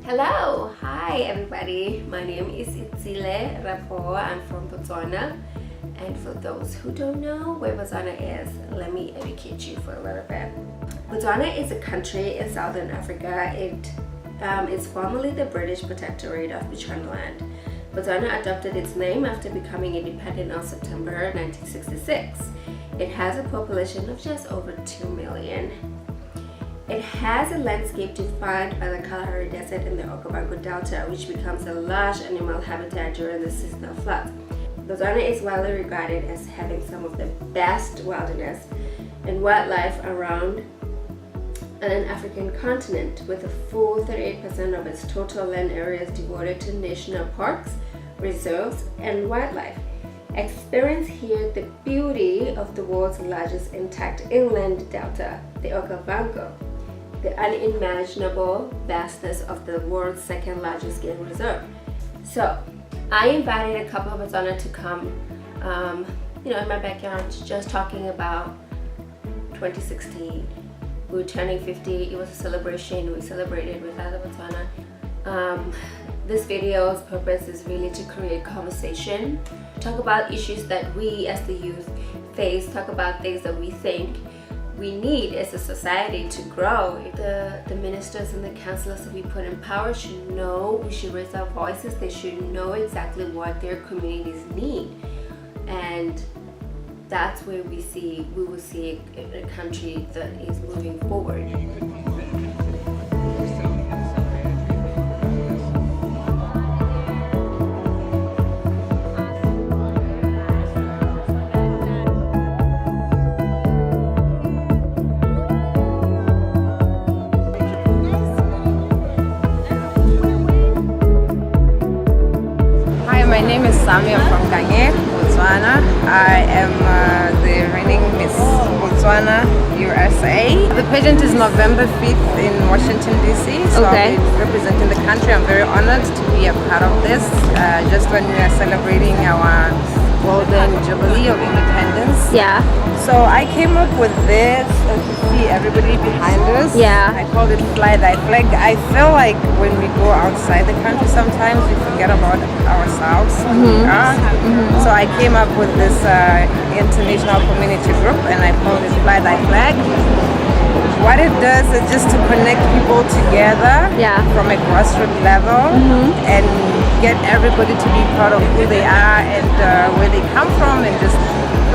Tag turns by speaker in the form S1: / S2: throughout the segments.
S1: Hello, hi everybody. My name is Etsile. I'm from Botswana. And for those who don't know where Botswana is, let me educate you for a little bit. Botswana is a country in southern Africa. It is formerly the British Protectorate of Bechuanaland. Botswana adopted its name after becoming independent on September 1966. It has a population of just over 2 million. It has a landscape defined by the Kalahari Desert in the Okavango Delta, which becomes a large animal habitat during the seasonal floods. Botswana is widely regarded as having some of the best wilderness and wildlife around an African continent, with a full 38% of its total land area is devoted to national parks, reserves, and wildlife. Experience here the beauty of the world's largest intact inland delta, the Okavango, the unimaginable vastness of the world's second largest game reserve. So I invited a couple of Botswana to come, in my backyard, just talking about 2016. We were turning 50. It was a celebration. We celebrated with other Botswana. This video's purpose is really to create conversation, talk about issues that we as the youth face, talk about things that we think we need as a society to grow. The ministers and the councillors that we put in power should know, we should raise our voices, they should know exactly what their communities need. And that's where we will see a country that is moving forward.
S2: My name is Sami. I'm from Kanye, Botswana. I am the reigning Miss Botswana USA. The pageant is November 5th in Washington DC, so
S1: Okay.
S2: I'll be representing the country. I'm very honored to be a part of this, just when we are celebrating our Golden Jubilee of Independence.
S1: Yeah.
S2: So I came up with this, as you see everybody behind us.
S1: Yeah.
S2: I called it Fly Thy Flag. I feel like when we go outside the country sometimes we forget about ourselves, who we are. So I came up with this international community group and I called it Fly Thy Flag. What it does is just to connect people together from a grassroots level and get everybody to be proud of who they are and where they come from, and just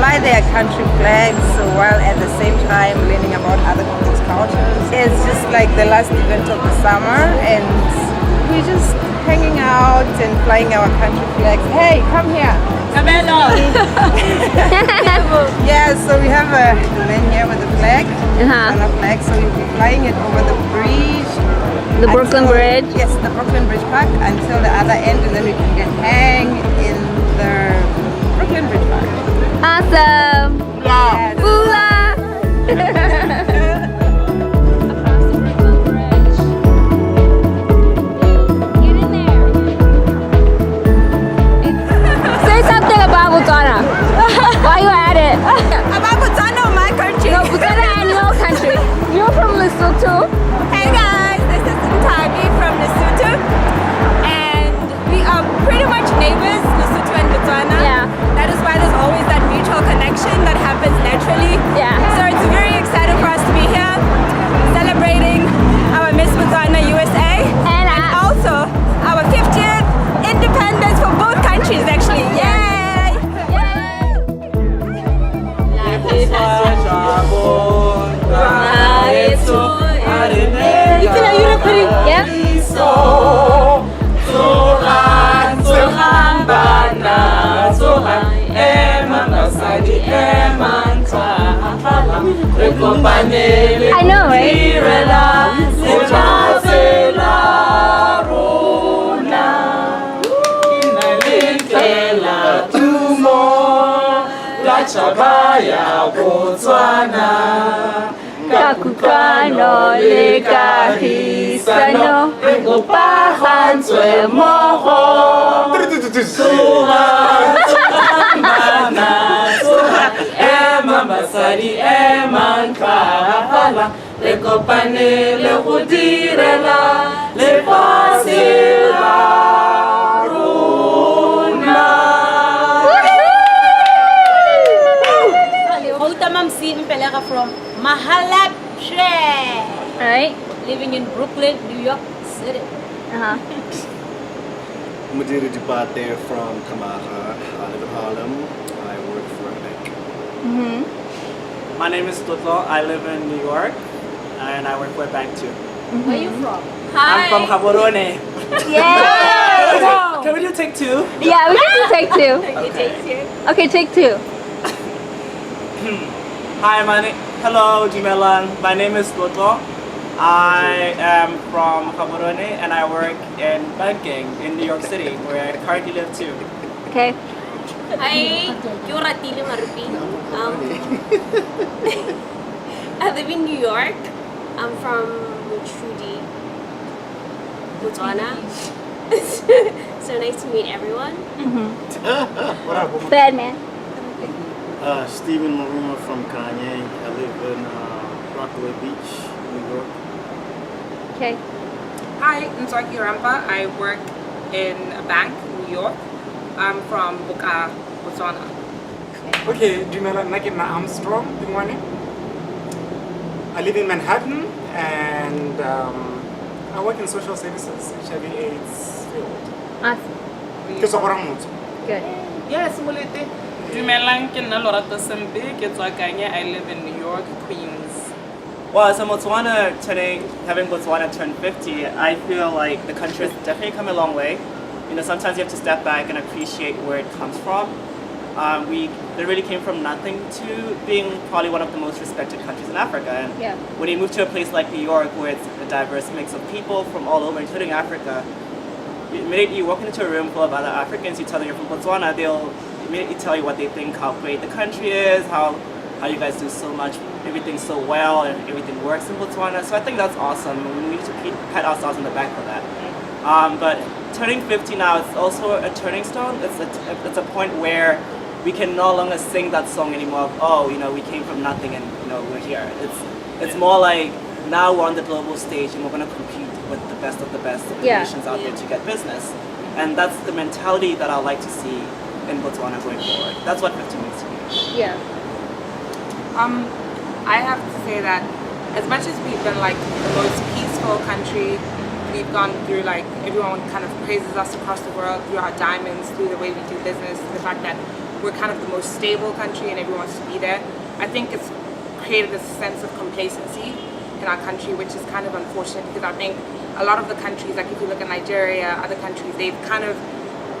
S2: fly their country flags while at the same time learning about other people's cultures. It's just like the last event of the summer and we're just hanging out and flying our country flags. Hey, come here. Yeah, so we have a man here with a flag, a flag, so we'll be flying it over the bridge.
S1: The Brooklyn Bridge?
S2: Yes, the Brooklyn Bridge Park until the other end, and then we can get hang in the Brooklyn Bridge Park.
S1: Awesome!
S2: Yes.
S1: Pula! Say something about Botswana. While you're at it.
S3: About Botswana or my country?
S1: No, Botswana and your country. You're from Lesotho.
S3: Hey guys, this is Ntabi from Lesotho, and we are pretty much neighbors, Lesotho and Botswana.
S1: Yeah.
S3: That is why there's always that mutual connection that happens naturally.
S1: Yeah.
S3: So it's very exciting for us to be here, celebrating our Miss Botswana USA,
S1: And
S3: also our 50th independence for both countries actually. Yay!
S1: I know, right?
S4: Chabaya Botswana
S1: Kakutlwano le kahisano
S4: go pagantswe mogo Ema basadi ema nkala le kopane le go direla lefatshe la rona.
S3: From Mahalapche.
S5: Alright.
S3: Living in Brooklyn, New York City.
S6: Madira Dubate from Kamaha. I live in Harlem. I work for a bank.
S7: My name is Tutlo. I live in New York and I work for a bank too.
S3: Where are you from?
S7: I'm from Gaborone.
S5: Yeah.
S7: Can we do take two?
S5: Yeah, we can do take two. Okay, take two.
S7: Hi, hello, Jimelan. My name is Tutlo. I am from Gaborone and I work in banking in New York City where I currently live too.
S5: Okay.
S3: Hi, you're Etsile Marupi. I live in New York. I'm from Trudy, Botswana. So nice to meet everyone.
S5: Bad man.
S6: Stephen Maruma from Kanye. I live in Rockaway Beach, New York.
S5: Okay.
S2: Hi, Nzwaki Rampa. I work in a bank in New York. I'm from Botswana.
S8: Okay, Dumela Nakina Armstrong, good morning. I live in Manhattan and I work in social services, HIV/AIDS field.
S5: Awesome. Good.
S9: Yes, Mulete. Dumelang ke nna Lorato Sembe ke tswa Kanye. I live in New York, Queens.
S7: Well, as a having Botswana turn 50, I feel like the country has definitely come a long way. You know, sometimes you have to step back and appreciate where it comes from. We literally came from nothing to being probably one of the most respected countries in Africa. And when you move to a place like New York, where it's a diverse mix of people from all over, including Africa, immediately you walk into a room full of other Africans, you tell them you're from Botswana, they'll immediately tell you what they think, how great the country is, how you guys do so much, everything so well, and everything works in Botswana. So I think that's awesome. We need to pat ourselves on the back for that. But turning 50 now, it's also a turning stone. It's a point where we can no longer sing that song anymore of, oh, you know, we came from nothing and, you know, we're here. It's more like now we're on the global stage and we're going to compete with the best of the nations out there to get business. And that's the mentality that I like to see in Botswana going forward. That's what 50 means to me.
S5: Yeah.
S2: I have to say that as much as we've been like the most peaceful country, we've gone through like everyone kind of praises us across the world through our diamonds, through the way we do business, the fact that we're kind of the most stable country and everyone wants to be there. I think it's created a sense of complacency in our country, which is kind of unfortunate because I think a lot of the countries, like if you look at Nigeria, other countries, they've kind of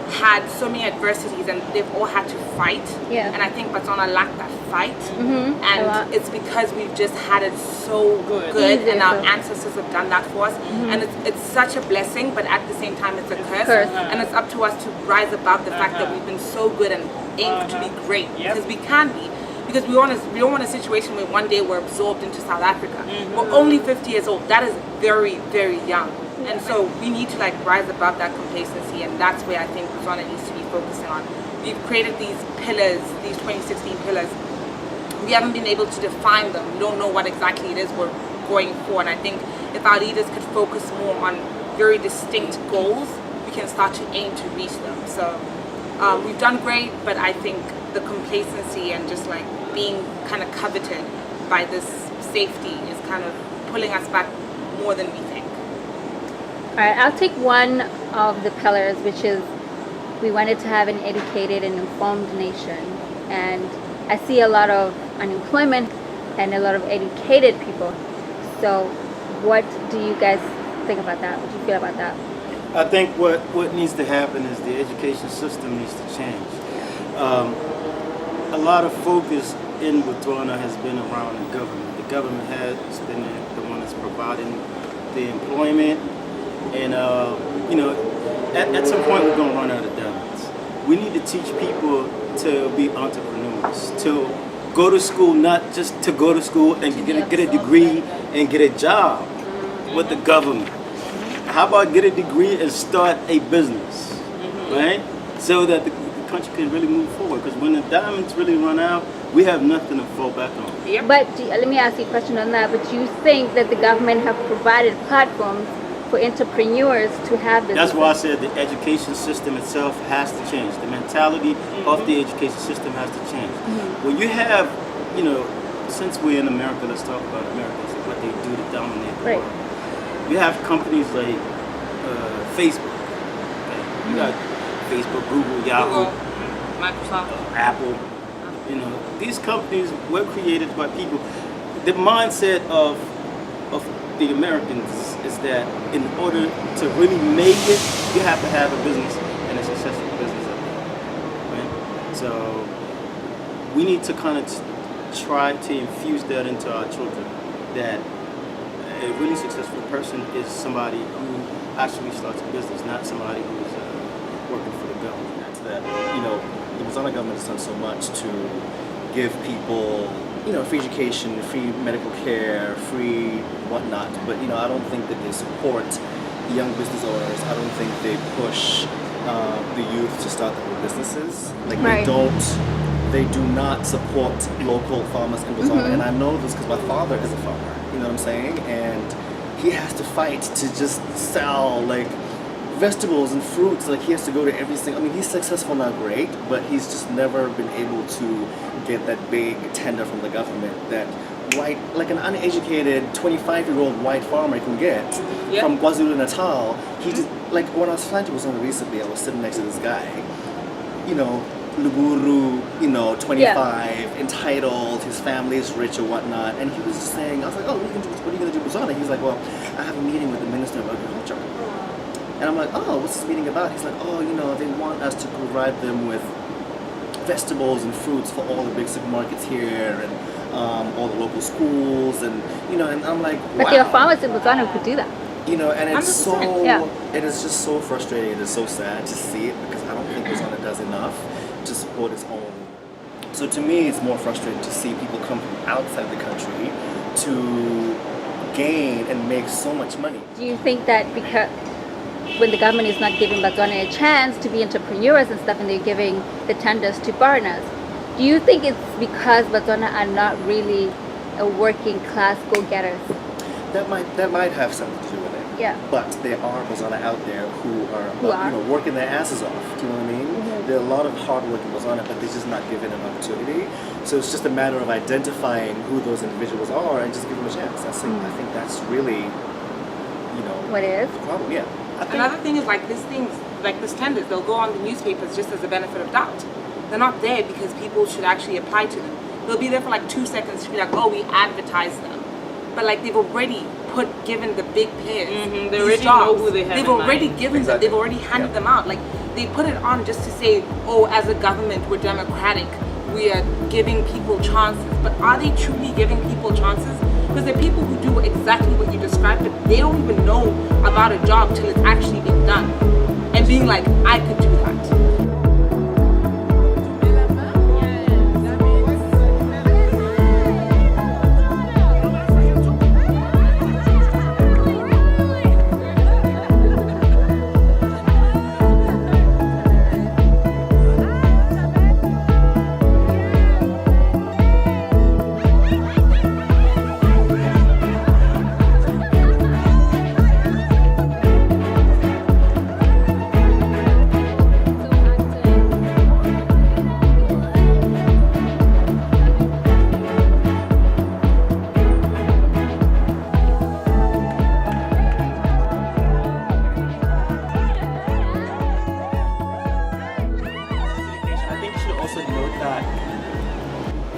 S2: had so many adversities and they've all had to fight. And I think Botswana lacked that fight. And it's because we've just had it so good and our ancestors have done that for us. And it's such a blessing, but at the same time it's a curse. And it's up to us to rise above the fact that we've been so good and aim to be great, because we can be. Because we don't want a situation where one day we're absorbed into South Africa. We're only 50 years old. That is very, very young. And so we need to like rise above that complacency, and that's where I think Botswana needs to be focusing on. We've created these pillars, these 2016 pillars. We haven't been able to define them. We don't know what exactly it is we're going for. And I think if our leaders could focus more on very distinct goals, we can start to aim to reach them. So we've done great, but I think the complacency and just like being kind of coveted by this safety is kind of pulling us back more than we think.
S5: Alright, I'll take one of the pillars, which is we wanted to have an educated and informed nation. And I see a lot of unemployment and a lot of educated people. So what do you guys think about that? What do you feel about that?
S6: I think what needs to happen is the education system needs to change. A lot of focus in Botswana has been around the government. The government has been the one that's providing the employment, and you know, at some point we're going to run out of diamonds. We need to teach people to be entrepreneurs, to go to school, not just to go to school and get a degree and get a job with the government. How about get a degree and start a business, right? So that the country can really move forward. Because when the diamonds really run out, we have nothing to fall back on.
S5: But let me ask you a question on that. But do you think that the government have provided platforms for entrepreneurs to have this?
S6: That's why I said the education system itself has to change. The mentality of the education system has to change. When you have, you know, since we're in America, let's talk about America, so what they do to dominate the world. You have companies like Facebook. Okay? You got Facebook, Google, Yahoo,
S9: Microsoft,
S6: Apple. You know, these companies were created by people. The mindset of the Americans is that in order to really make it, you have to have a business and a successful business up there, right? So we need to kind of try to infuse that into our children, that a really successful person is somebody who actually starts a business, not somebody who's working for the government.
S10: That, you know, the Botswana government has done so much to give people, you know, free education, free medical care, free whatnot. But, you know, I don't think that they support young business owners. I don't think they push the youth to start their own businesses. Like they do not support local farmers in Botswana. And I know this because my father is a farmer, you know what I'm saying? And he has to fight to just sell like vegetables and fruits. Like he has to go to every single, I mean, he's successful now, great, but he's just never been able to get that big tender from the government that white, like an uneducated 25-year-old white farmer can get from KwaZulu-Natal. He just, like when I was flying to Botswana recently, I was sitting next to this guy, you know, Luguru, you know, 25, entitled, his family is rich or whatnot, and he was just saying, I was like, oh, what are you going to do in Botswana? He's like, well, I have a meeting with the Minister of Agriculture. And I'm like, oh, what's this meeting about? He's like, oh, you know, they want us to provide them with vegetables and fruits for all the big supermarkets here and all the local schools, and you know, and I'm like, wow.
S5: But there are farmers in Botswana who could do that.
S10: You know, and it's
S5: 100%, yeah.
S10: it is just so frustrating. It is so sad to see it because I don't think Botswana does enough to support its own. So to me, it's more frustrating to see people come from outside the country to gain and make so much money.
S5: Do you think that because when the government is not giving Botswana a chance to be entrepreneurs and stuff, and they're giving the tenders to foreigners, do you think it's because Botswana are not really a working class go-getters?
S10: That might have something to do with it.
S5: Yeah.
S10: But there are Botswana out there who are you know, working their asses off. Do you know what I mean? There are a lot of hard-working Botswana, but they're just not given an opportunity. So it's just a matter of identifying who those individuals are and just give them a chance. I think that's really, you know,
S5: what is
S10: the problem. Yeah.
S11: Another thing is like these things, like this tenders, they'll go on the newspapers just as a benefit of doubt. They're not there because people should actually apply to them. They'll be there for like 2 seconds to be like, oh, we advertise them. But like they've already given the big players
S9: they already know who they have.
S11: They've already given them, they've already handed them out. Like they put it on just to say, oh, as a government, we're democratic. We are giving people chances. But are they truly giving people chances? Because there are people who do exactly what you described, but they don't even know about a job till it's actually been done. And being like, I could do that.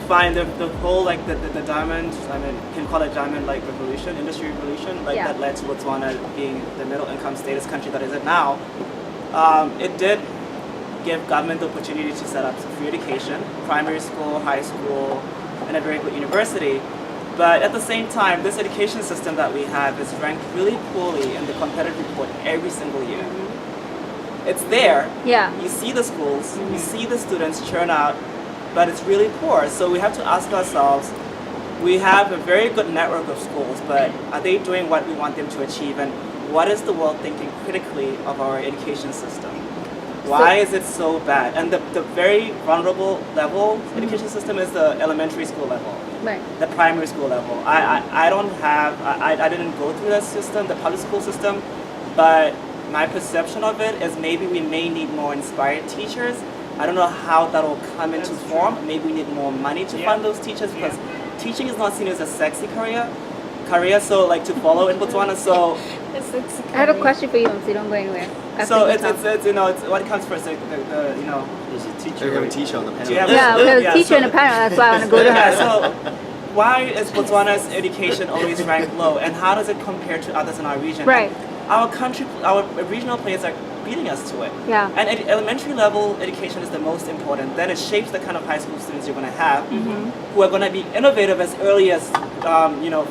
S7: Fine, the whole like the diamond, I mean, you can call it diamond like revolution, industry revolution, like that led to Botswana being the middle income status country that is it now. It did give government the opportunity to set up some free education, primary school, high school, and a very good university. But at the same time, this education system that we have is ranked really poorly in the competitive report every single year. It's there. Yeah. You see the schools, you see the students churn out, but it's really poor. So we have to ask ourselves, we have a very good network of schools, but are they doing what we want them to achieve? And what is the world thinking critically of our education system? Why is it so bad? And the very vulnerable level education system is the elementary school level,
S5: Right.
S7: the primary school level. I didn't go through that system, the public school system, but my perception of it is maybe we may need more inspired teachers. I don't know how that will come into form. Maybe we need more money to fund those teachers because teaching is not seen as a sexy career, so like to follow in Botswana. So
S5: I have a question for you, so you don't go anywhere.
S7: so it's it's what comes first, the you know.
S6: There's a teacher.
S10: We have a teacher on the panel.
S7: Do you have
S5: Yeah, we have a
S7: Yeah,
S5: teacher in
S7: so-
S5: the panel. That's why I want to go to
S7: Yeah,
S5: her.
S7: so why is Botswana's education always ranked low, and how does it compare to others in our region?
S5: Right.
S7: Our regional players are beating us to it.
S5: Yeah.
S7: And elementary level education is the most important. Then it shapes the kind of high school students you're going to have, who are going to be innovative as early as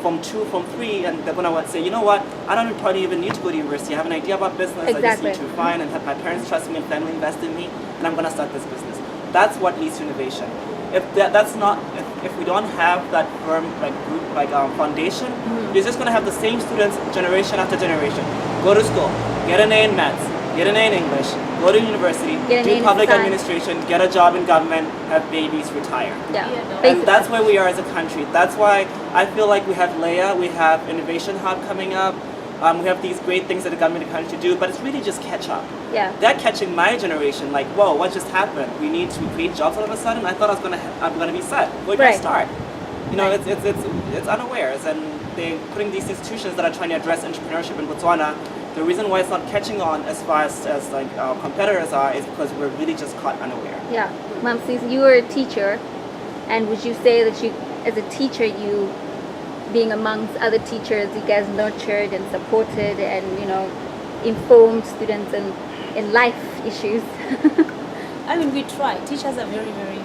S7: from 2, from 3, and they're going to say, you know what, I don't probably even need to go to university. I have an idea about business. I just
S5: Exactly.
S7: need to find and have my parents trust me and family invest in me, and I'm going to start this business. That's what leads to innovation. If that's not, if we don't have that firm group foundation, you're just going to have the same students generation after generation. Go to school, get an A in maths, get an A in English, go to university,
S5: Get an A
S7: do
S5: in
S7: public
S5: science.
S7: administration, get a job in government, have babies, retire.
S5: Yeah.
S7: And
S5: Basically.
S7: that's where we are as a country. That's why I feel like we have Leia, we have Innovation Hub coming up. We have these great things that the government and country do, but it's really just catch up.
S5: Yeah.
S7: They're catching my generation. Like, whoa, what just happened? We need to create jobs all of a sudden. I thought I'm gonna be set. Where do I
S5: Right.
S7: start? You know, it's unawares, and they're putting these institutions that are trying to address entrepreneurship in Botswana. The reason why it's not catching on as fast as like our competitors are is because we're really just caught unaware.
S5: Yeah. Mom, since you were a teacher, and would you say that you, as a teacher, you being amongst other teachers, you guys nurtured and supported and, informed students in life issues?
S12: I mean, we try. Teachers are very, very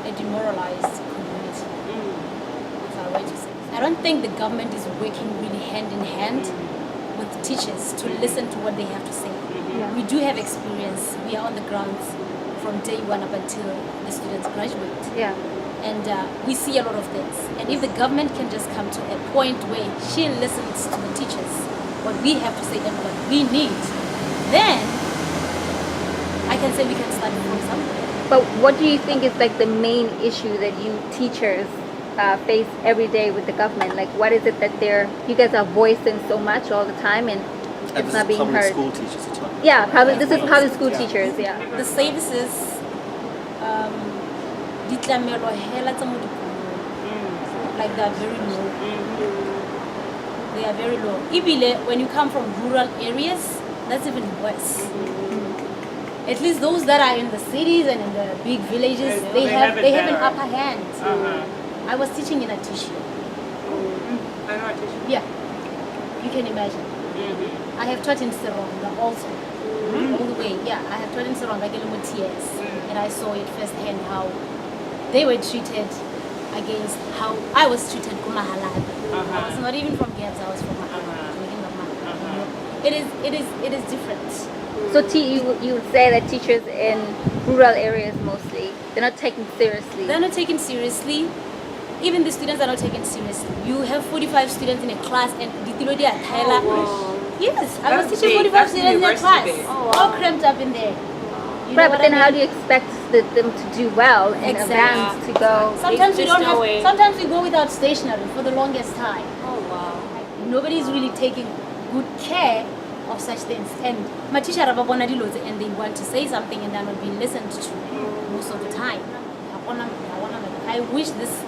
S12: a demoralized community. That's our way to say it. I don't think the government is working really hand in hand with teachers to listen to what they have to say.
S5: Yeah.
S12: We do have experience. We are on the grounds from day one up until the students graduate.
S5: Yeah.
S12: And we see a lot of things. And if the government can just come to a point where she listens to the teachers, what we have to say and what we need, then I can say we can start from somewhere.
S5: But what do you think is like the main issue that you teachers face every day with the government? Like, what is it that you guys are voicing so much all the time and
S10: And
S5: it's
S10: this
S5: not
S10: is
S5: being
S10: public
S5: heard?
S10: school teachers you're talking about.
S5: Yeah, probably. This is public school teachers. Yeah.
S12: The services, ditlamelo hela tsa mo dikolong, like they are very low. They are very low. Ibile, when you come from rural areas, that's even worse. At least those that are in the cities and in the big villages, they have an upper hand. I was teaching in a tissue.
S11: I know a teacher.
S12: Yeah, you can imagine. I have taught in Seronga also, all the way. Yeah, I have taught in Seronga TS, and I saw it firsthand how they were treated against how I was treated Kumahalad. I was not even from Gabs, I was from Mahalad. It is different.
S5: So you would say that teachers in rural areas mostly, they're not taken seriously.
S12: They're not taken seriously. Even the students are not taken seriously. You have 45 students in a class and Ditilodi are Tyler. Yes, I was
S11: That's
S12: teaching
S11: big.
S12: 45
S11: That's
S12: students in a
S11: university
S12: class.
S11: big.
S12: All cramped up in there. You know
S5: Right, but
S12: what
S5: then
S12: I
S5: how
S12: mean?
S5: do you expect them to do well in advance to go?
S12: Sometimes we
S9: There's
S12: don't
S9: no
S12: have.
S9: way.
S12: Sometimes we go without stationery for the longest time.
S9: Oh wow.
S12: Nobody's really taking good care of such things. And my teacher and they want to say something and they're not being listened to most of the time. I wish this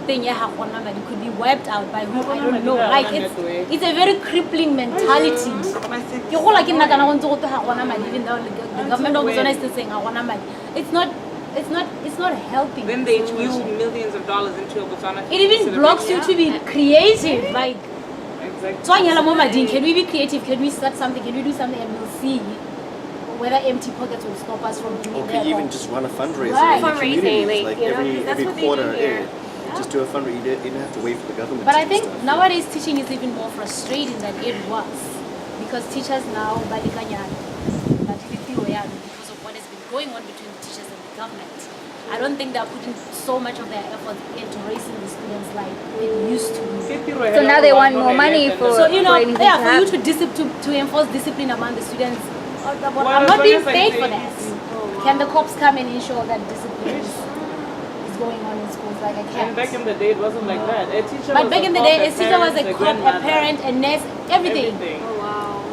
S12: thing could be wiped out by who I don't know. Like it's a very crippling mentality. You go like in even though the government of Botswana is still saying it's not helping.
S11: Then they spew millions of dollars into a Botswana.
S12: It even blocks you to be creative. Like,
S11: Exactly.
S12: can we be creative? Can we start something? Can we do something? And we'll see whether empty pockets will stop us from doing
S10: Or
S12: that.
S10: could you even just run a fundraiser
S12: Right.
S10: in the
S1: Fundraising,
S10: communities,
S1: like,
S10: like every
S1: that's what they
S10: quarter,
S1: do here.
S10: just do a fundraiser. You didn't have to wait for the government.
S12: But
S10: to
S12: I
S10: do
S12: think
S10: stuff.
S12: nowadays teaching is even more frustrating than it was because teachers now because of what has been going on between the teachers and the government. I don't think they're putting so much of their effort into raising the students like it used to be.
S5: So now they want more money for
S12: So
S5: for anything to
S12: for you
S5: happen.
S12: to enforce discipline among the students, I'm not being paid for that. Can the cops come and ensure that discipline is going on in schools? Like I can't.
S9: And back in the day, it wasn't like that. A teacher
S12: But
S9: was
S12: back
S9: a
S12: in the
S9: cop,
S12: day,
S9: a
S12: a teacher was a
S9: parent,
S12: cop, a
S9: grandmother.
S12: parent, a nurse, everything.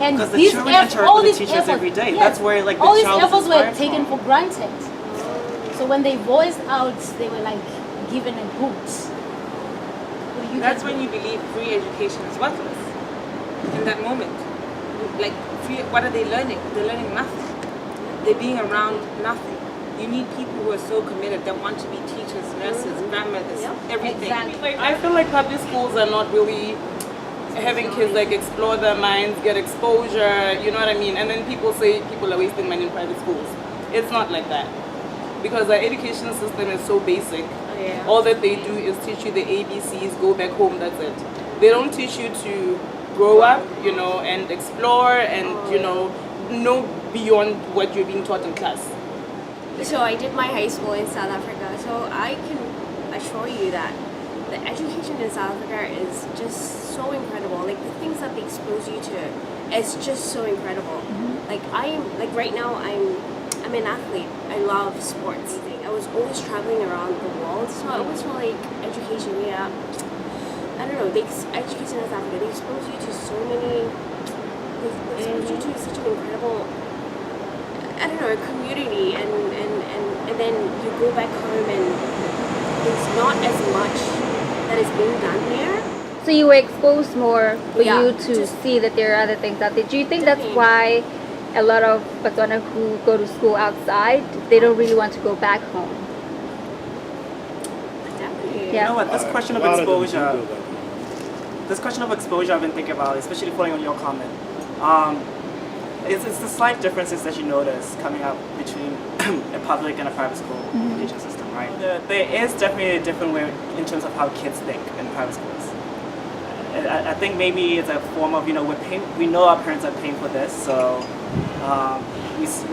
S12: And
S7: Because the
S12: these
S7: children interact
S12: all
S7: with
S12: these
S7: the teachers
S12: efforts,
S7: every day.
S12: yes,
S7: That's where like the
S12: all these
S7: child is
S12: efforts were
S7: inspired
S12: taken
S7: from.
S12: for granted. So when they voiced out, they were like given a boot.
S11: That's when you believe free education is worthless. In that moment, like free, what are they learning? They're learning nothing. They're being around nothing. You need people who are so committed that want to be teachers, nurses, grandmothers, everything.
S9: Like, I feel like public schools are not really having kids like explore their minds, get exposure, you know what I mean? And then people say people are wasting money in private schools. It's not like that. Because our education system is so basic. All that they do is teach you the ABCs, go back home, that's it. They don't teach you to grow up, you know, and explore and, you know beyond what you're being taught in class.
S13: So I did my high school in South Africa, so I can assure you that the education in South Africa is just so incredible. Like the things that they expose you to is just so incredible. Like right now I'm an athlete. I love sports. I was always traveling around the world, so I always feel like education, I don't know, education in South Africa, they expose you to so many, they expose you to such an incredible, I don't know, a community, and then you go back home and it's not as much that is being done here.
S5: So you were exposed more for
S13: Yeah,
S5: you to see that there are other things out there. Do you think that's why a lot of Botswana who go to school outside, they don't really want to go back home?
S13: Definitely.
S7: You know what, this question of exposure, I've been thinking about, especially following on your comment. It's the slight differences that you notice coming up between a public and a private school education system, right? There is definitely a different way in terms of how kids think in private schools. I think maybe it's a form of, we know our parents are paying for this, so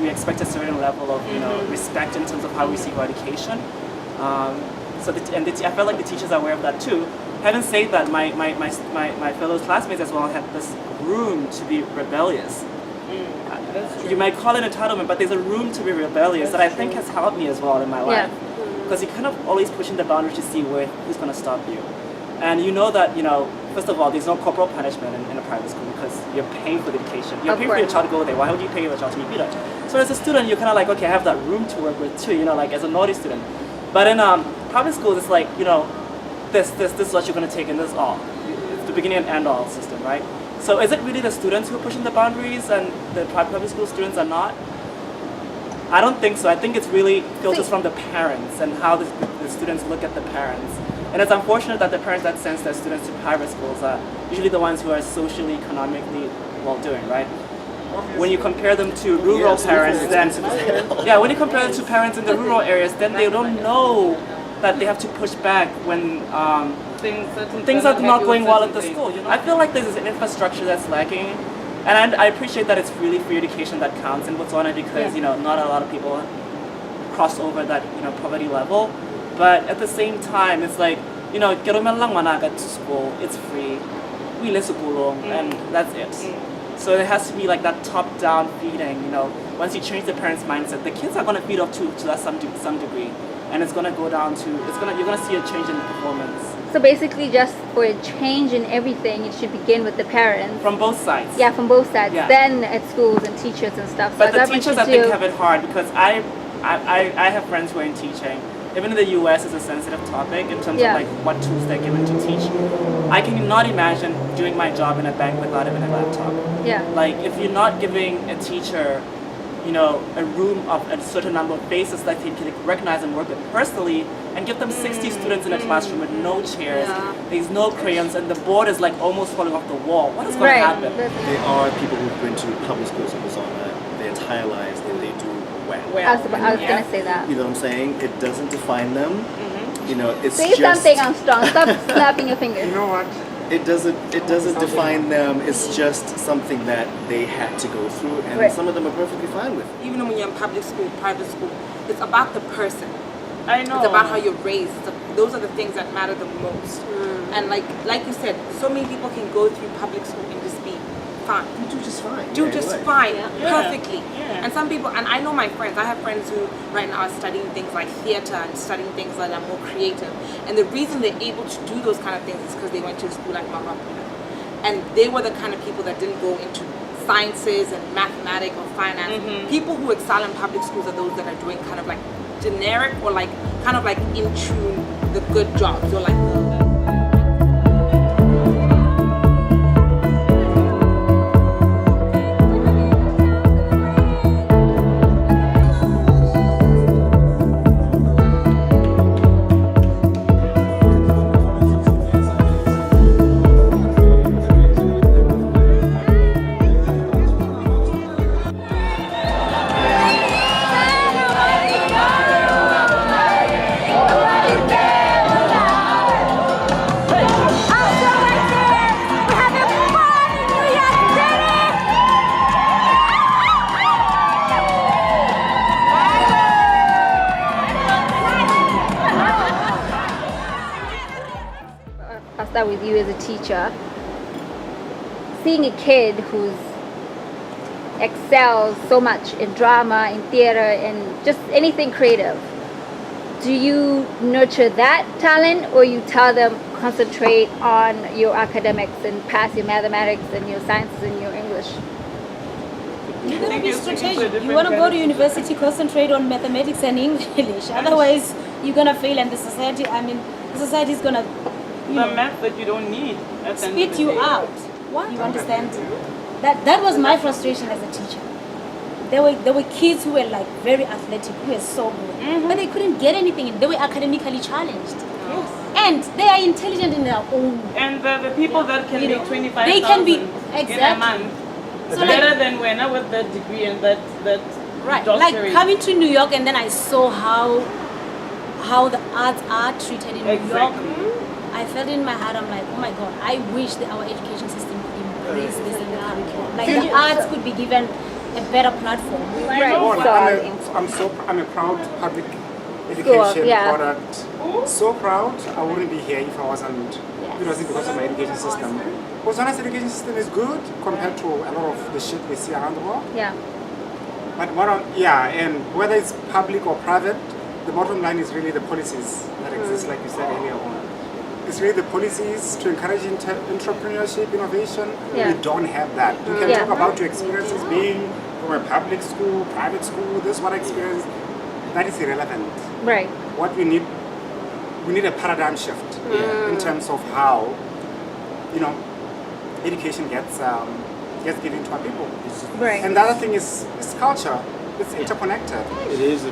S7: we expect a certain level of, respect in terms of how we receive our education. I felt like the teachers are aware of that too. Having said that, my fellow classmates as well had this room to be rebellious. You might call it entitlement, but there's a room to be rebellious that I think has helped me as well in my life. Because you're kind of always pushing the boundaries to see who's going to stop you. And you know that, first of all, there's no corporal punishment in a private school because you're paying for the education. You're paying for your child to go there. Why would you pay your child to be beat up? So as a student, you're kind of like, okay, I have that room to work with too, like as a naughty student. But in private schools, it's like, this is what you're going to take and this is all. It's the beginning and end all system, right? So is it really the students who are pushing the boundaries and the public school students are not? I don't think so. I think it's really filters from the parents and how the students look at the parents. And it's unfortunate that the parents that send their students to private schools are usually the ones who are socially, economically well-doing, right? When you compare them to rural parents, then when you compare them to parents in the rural areas, then they don't know that they have to push back when things are not going well at the school. I feel like there's an infrastructure that's lacking, and I appreciate that it's really free education that counts in Botswana because not a lot of people cross over that poverty level. But at the same time, it's like ke romelang ngwana to school, it's free, we le sekolong, and that's it. So there has to be like that top-down feeding. Once you change the parents' mindset, the kids are going to feed off to that some degree. And it's gonna go down to you're gonna see a change in performance.
S5: So basically, just for a change in everything, it should begin with the parents.
S7: From both sides.
S5: Yeah, from both sides.
S7: Yeah.
S5: Then at schools and teachers and stuff. So
S7: But the teachers, I think, have it hard because I have friends who are in teaching. Even in the US, it's a sensitive topic in terms of like what tools they're given to teach. I cannot imagine doing my job in a bank without even a laptop.
S5: Yeah.
S7: Like if you're not giving a teacher a room of a certain number of faces that they can recognize and work with personally and give them 60 students in a classroom with no chairs, there's no crayons, and the board is like almost falling off the wall. What is going to happen?
S10: There are people who've been to public schools in Botswana their entire lives and they do well.
S5: I was going to say that.
S10: You know what I'm saying? It doesn't define them. It's
S5: say
S10: just...
S5: something, Armstrong. Stop snapping your fingers.
S8: You know what?
S10: It doesn't define them. It's just something that they had to go through, and some of them are perfectly fine with.
S11: Even when you're in public school, private school, it's about the person.
S9: I know.
S11: It's about how you're raised. Those are the things that matter the most. And like you said, so many people can go through public school and just be fine.
S10: You do just fine.
S11: Do
S10: Yeah,
S11: just
S10: right.
S11: fine,
S9: Yeah.
S11: perfectly.
S9: Yeah.
S11: And some people, and I know my friends, I have friends who right now are studying things like theater and studying things that are more creative. And the reason they're able to do those kind of things is because they went to a school like Pula. And they were the kind of people that didn't go into sciences and mathematics or finance. People who excel in public schools are those that are doing kind of like generic or like kind of like into the good jobs or like the
S5: I'll start with you as a teacher. Seeing a kid who's excels so much in drama, in theater, and just anything creative, do you nurture that talent, or you tell them concentrate on your academics and pass your mathematics and your sciences and your English?
S12: You're gonna be strategic. You want to go to university, concentrate on mathematics and English. Otherwise, you're gonna fail, and the society. The society is gonna
S9: The math that you don't need at the end of
S12: spit
S9: the
S12: you
S9: day.
S12: out. What? You understand? That was my frustration as a teacher. There were kids who were like very athletic, who were so good, but they couldn't get anything. They were academically challenged.
S9: Yes.
S12: And they are intelligent in their own.
S9: And the people that can
S12: You
S9: make
S12: know,
S9: 25,000
S12: they can be
S9: in a
S12: exactly.
S9: month,
S12: So
S9: better
S12: like,
S9: than when I with that degree and that
S12: right,
S9: doctorate.
S12: like coming to New York, and then I saw how the arts are treated in New York. I felt in my heart, I'm like, oh my God, I wish that our education system could embrace this in the curriculum. Like the arts could be given a better platform.
S8: I'm a proud public education
S5: yeah.
S8: product. So proud. I wouldn't be here if I wasn't. It wasn't because of my education system. Botswana's education system is good compared to a lot of the shit we see around the world.
S5: Yeah.
S8: But and whether it's public or private, the bottom line is really the policies that exist, like you said earlier on. It's really the policies to encourage entrepreneurship, innovation.
S5: Yeah.
S8: We don't have that. You can talk about your experiences being from a public school, private school, this is what I experienced. That is irrelevant.
S5: Right.
S8: What we need a paradigm shift in terms of how, education gets given to our people.
S5: Right.
S8: And the other thing is culture. It's interconnected.
S6: It is.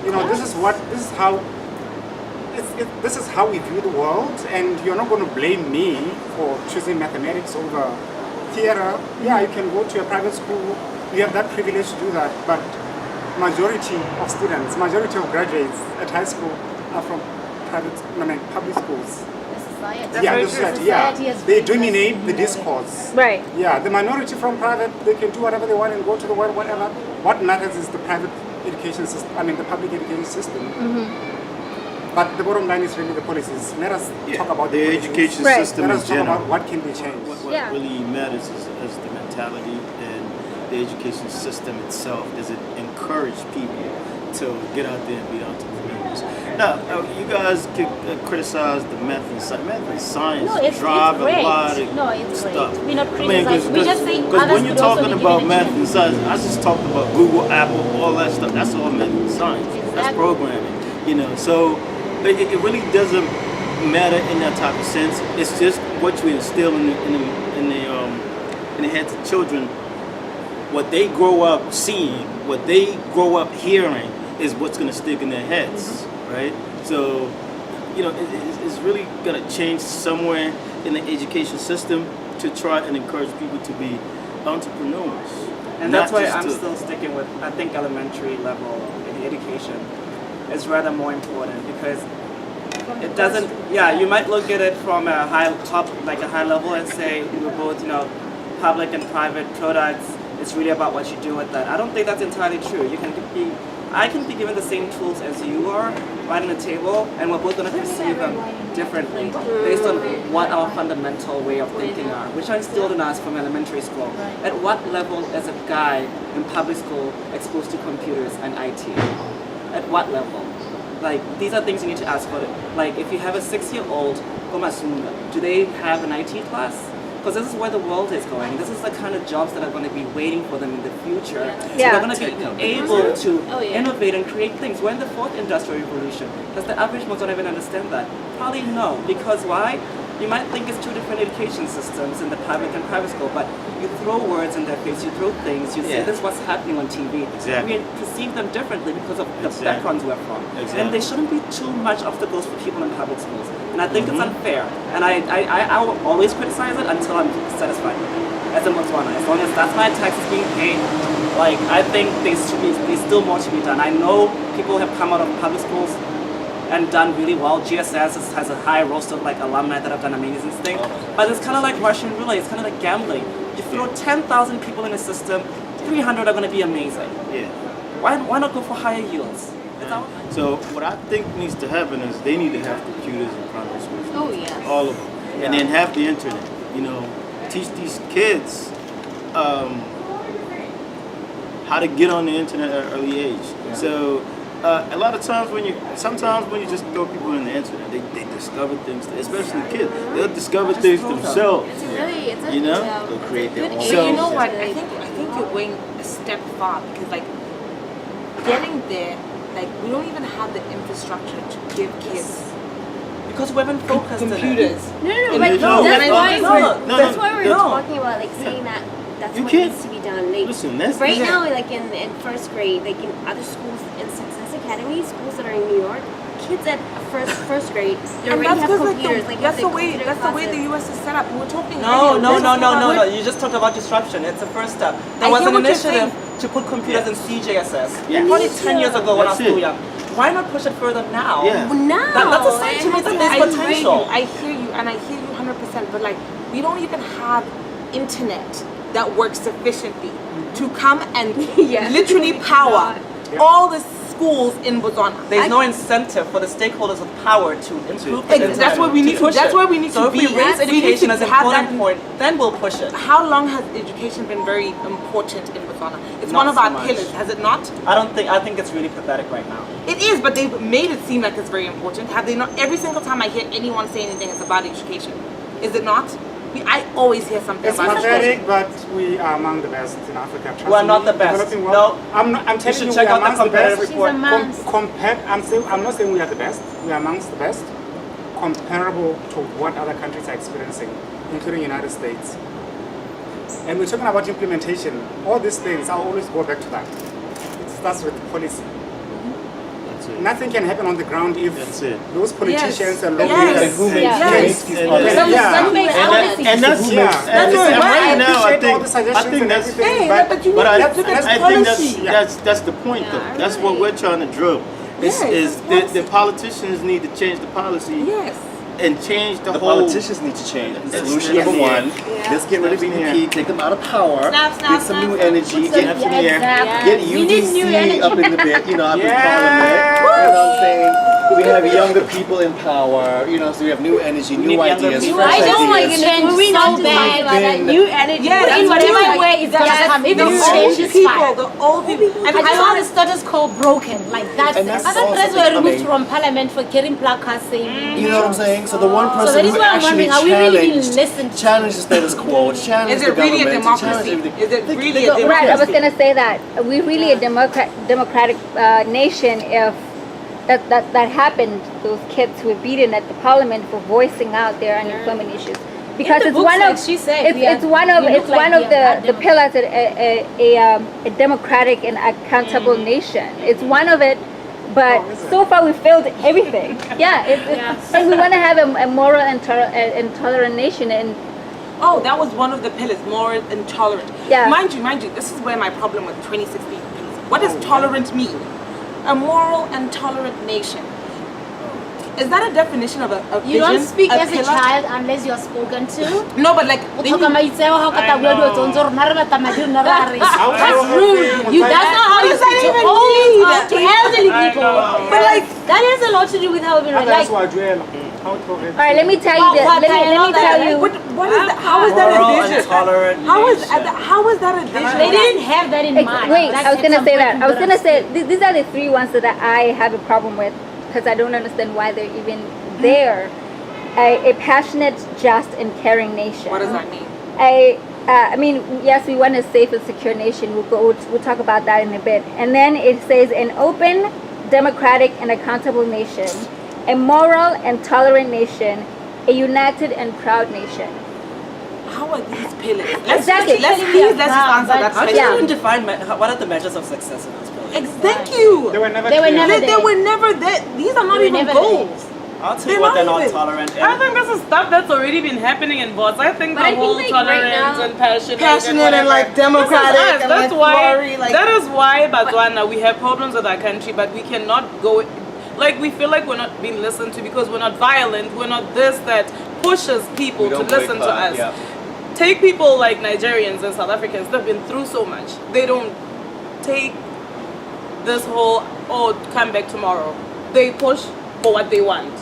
S8: This is how we view the world, and you're not going to blame me for choosing mathematics over theater. Yeah, you can go to a private school. You have that privilege to do that, but majority of students, majority of graduates at high school are from public schools. The society, they dominate the discourse.
S5: Right.
S8: Yeah, the minority from private, they can do whatever they want and go to the world, whatever. What matters is the private education system, the public education system. But the bottom line is really the policies. Let us talk about
S6: the education system
S8: Let
S6: in
S8: us talk
S6: general.
S8: about what can be changed.
S6: What really matters is the mentality and the education system itself. Does it encourage people to get out there and be entrepreneurs? Now, you guys can criticize the math and science. Math and science drive a lot of stuff.
S12: We're not criticizing. We're just saying
S6: because
S12: others
S6: when you're
S12: could also
S6: talking
S12: be
S6: about
S12: given a
S6: math
S12: chance.
S6: and science, I just talked about Google, Apple, all that stuff. That's all math and science. That's programming. So it really doesn't matter in that type of sense. It's just what you instill in the heads of children. What they grow up seeing, what they grow up hearing, is what's going to stick in their heads, right? So, it's really going to change somewhere in the education system to try and encourage people to be entrepreneurs.
S7: And that's why I'm still sticking with, I think elementary level education is rather more important, because it doesn't, you might look at it from a high level and say we're both, public and private products. It's really about what you do with that. I don't think that's entirely true. You can be I can be given the same tools as you are right on the table, and we're both going to perceive them differently based on what our fundamental way of thinking are, which are instilled in us from elementary school. At what level is a guy in public school exposed to computers and IT? At what level? Like, these are things you need to ask for. Like, if you have a 6-year-old, do they have an IT class? Because this is where the world is going. This is the kind of jobs that are going to be waiting for them in the future. So they're going to be able to innovate and create things. We're in the 4th industrial revolution. Does the average Botswana even understand that? Probably no. Because why? You might think it's 2 different education systems in the public and private school, but you throw words in their face, you throw things, you say this is what's happening on TV.
S6: Exactly.
S7: We perceive them differently because of the backgrounds we're from. And there shouldn't be too much obstacles for people in public schools. And I think it's unfair. And I will always criticize it until I'm satisfied as a Botswana. As long as that's my taxes being paid, like, I think there's still more to be done. I know people have come out of public schools and done really well. GSS has a high roster of like alumni that have done amazing things. But it's kind of like Russian roulette. It's kind of like gambling. You throw 10,000 people in a system, 300 are going to be amazing.
S6: Yeah.
S7: Why not go for higher yields?
S6: So what I think needs to happen is they need to have computers in primary schools.
S13: Oh yeah.
S6: All of them. And then have the internet. You know, teach these kids how to get on the internet at an early age. So a lot of times sometimes when you just throw people in the internet, they discover things, especially kids. They'll discover things themselves.
S13: It's
S6: you know?
S10: They'll create their own.
S11: So, you know what? I think you're going a step far because, like, getting there, like, we don't even have the infrastructure to give kids.
S7: Because we haven't focused
S11: computers.
S13: That's why we're talking about, like, saying that that's what needs to be done. Like,
S6: listen,
S13: right now, like in 1st grade, like in other schools, in Success Academy, schools that are in New York, kids at first grade, they already have computers. Like,
S11: that's the way the US is set up. We're talking.
S7: No. You just talked about disruption. It's the first step. There was an initiative to put computers in CJSS. Probably 10 years ago when I was too young. Why not push it further now?
S6: Yeah.
S13: Now.
S7: That's a sign to me that there's potential.
S11: I hear you, and I hear you 100%. But like, we don't even have internet that works sufficiently to come and literally power all the schools in Botswana.
S7: There's no incentive for the stakeholders with power to improve the internet.
S11: That's where we need to. That's where we need to be.
S7: So if we raise education as an important point, then we'll push it.
S11: How long has education been very important in Botswana? It's one of our pillars, has it not?
S7: I think it's really pathetic right now.
S11: It is, but they've made it seem like it's very important. Have they not? Every single time I hear anyone say anything, it's about education. Is it not? I always hear something about education.
S8: It's pathetic, but we are among the best in Africa.
S7: We're not the best.
S8: Well. No, I'm telling you,
S7: should check out the competitive report.
S8: I'm not saying we are the best. We are amongst the best, comparable to what other countries are experiencing, including the United States. And we're talking about implementation. All these things, I'll always go back to that. It starts with policy. Nothing can happen on the ground if those politicians and lobbyists
S6: who make and that's right now I think that's the point though. That's what we're trying to drill. Is the politicians need to change the policy. And change the whole.
S10: Politicians need to change. Solution number one: let's get rid of VP, take them out of power, get some new energy, get UDC up in the bit. You know, up in Parliament. You know what I'm saying? We have younger people in power. You know, so we have new energy, new ideas.
S12: I don't like change so bad, but that new energy. In whatever way it's gonna come. Even change is fine.
S11: The old people.
S12: I want the status quo broken. Like that's it. Other presidents were removed from parliament for getting placards saying.
S10: You know what I'm saying? So the one person who actually challenged the status quo, challenged the government.
S11: Is it really a democracy? Is it really a democracy?
S5: Right, I was going to say that. We're really a democratic nation if that happened. Those kids who were beaten at the parliament for voicing out their unemployment issues. Because it's one of the pillars of a democratic and accountable nation. It's one of it. But so far we failed everything. And we want to have a moral and tolerant nation. And
S11: that was one of the pillars, moral and tolerant. Mind you, this is where my problem with 2016 is. What does tolerant mean? A moral and tolerant nation. Is that a definition of a
S12: You
S11: vision?
S12: don't speak as a
S11: pillar?
S12: child unless you're spoken to.
S11: No, but like
S12: O tlhoka maitseo ha o ka ta bua dilo tsontse rona re batla madi rona re a re.
S8: How-
S12: That's
S8: how-
S12: rude. You that's not how you speak to old to elderly people.
S11: But like
S12: That has a lot to do with how we relate.
S8: That's why Joel. How to
S5: All right, let me tell you this. Let me tell you.
S11: what is that? How is that a
S7: Moral
S11: vision?
S7: intolerant
S11: How is that a vision?
S12: They didn't have that in mind.
S5: Wait,
S12: Like,
S5: I was
S12: at
S5: gonna
S12: some
S5: say
S12: point
S5: that.
S12: we
S5: I was
S12: would
S5: gonna
S12: have
S5: say these are the three ones that I have a problem with because I don't understand why they're even there. A passionate, just, and caring nation.
S11: What does that mean?
S5: I mean, yes, we want a safe and secure nation. We'll talk about that in a bit. And then it says an open, democratic, and accountable nation, a moral and tolerant nation, a united and proud nation.
S11: How are these pillars?
S5: Exactly.
S11: Let's just answer that
S7: How do
S11: question.
S7: you even define what are the measures of success in those pillars?
S11: Thank you.
S8: They were never
S12: They were
S8: clear.
S12: never
S11: They were never there. These are not
S12: They were
S11: even
S12: never
S11: goals.
S7: I'll tell
S11: They're
S7: you what they're
S11: not
S7: not
S11: even-
S7: tolerant
S9: I
S7: in.
S9: think this is stuff that's already been happening in Bots. I think
S13: But I
S9: the
S13: think,
S9: whole
S13: like,
S9: tolerance
S13: right now-
S9: and passionate
S11: Passionate and, like,
S9: whatever.
S11: democratic
S9: This is us.
S11: and,
S9: That's
S11: like,
S9: why.
S11: glory, like-
S9: That is why Botswana we have problems with our country, but we cannot go. Like we feel like we're not being listened to because we're not violent. We're not this that pushes people
S10: We
S9: to
S10: don't
S9: listen to
S10: boycott,
S9: us.
S10: yeah.
S9: Take people like Nigerians and South Africans. They've been through so much. They don't take this whole come back tomorrow. They push for what they want.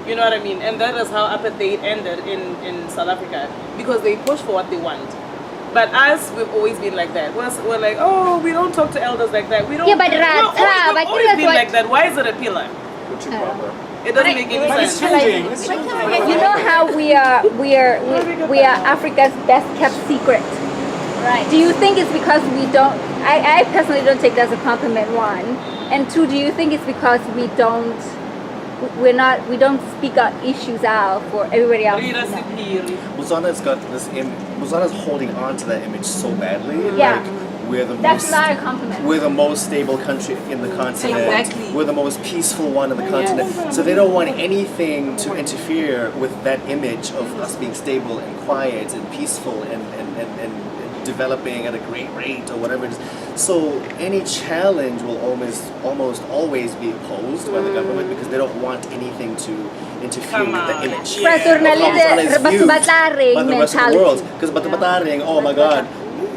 S9: You know what I mean? And that is how apartheid ended in South Africa because they push for what they want. But us, we've always been like that. We're like, oh, we don't talk to elders like that. We don't.
S5: Yeah, but
S9: we've
S5: Rata,
S9: always,
S5: I think
S9: always
S5: that's
S9: been
S5: what-
S9: like that. Why is it a pillar? It doesn't make any
S8: But it's
S9: sense.
S8: changing. It's changing.
S5: You know how we are Africa's best kept secret.
S12: Right.
S5: Do you think it's because we don't? I personally don't take that as a compliment. One, and two, do you think it's because we don't speak our issues out for everybody else? to
S9: Rita
S5: know?
S9: Sipiri.
S10: Botswana's got this Botswana's holding on to that image so badly.
S5: Yeah.
S10: Like we're the
S5: That's
S10: most
S5: not a compliment.
S10: we're the most stable country in the continent.
S11: Exactly.
S10: We're the most peaceful one in the continent. So they don't want anything to interfere with that image of us being stable and quiet and peaceful and developing at a great rate or whatever it is. So any challenge will almost always be opposed by the government because they don't want anything to interfere with the image.
S5: Right, so
S10: of how Botswana is viewed
S5: batu-bataring
S10: by the rest of the
S5: mentality.
S10: world. Because batu-bataring, oh my God,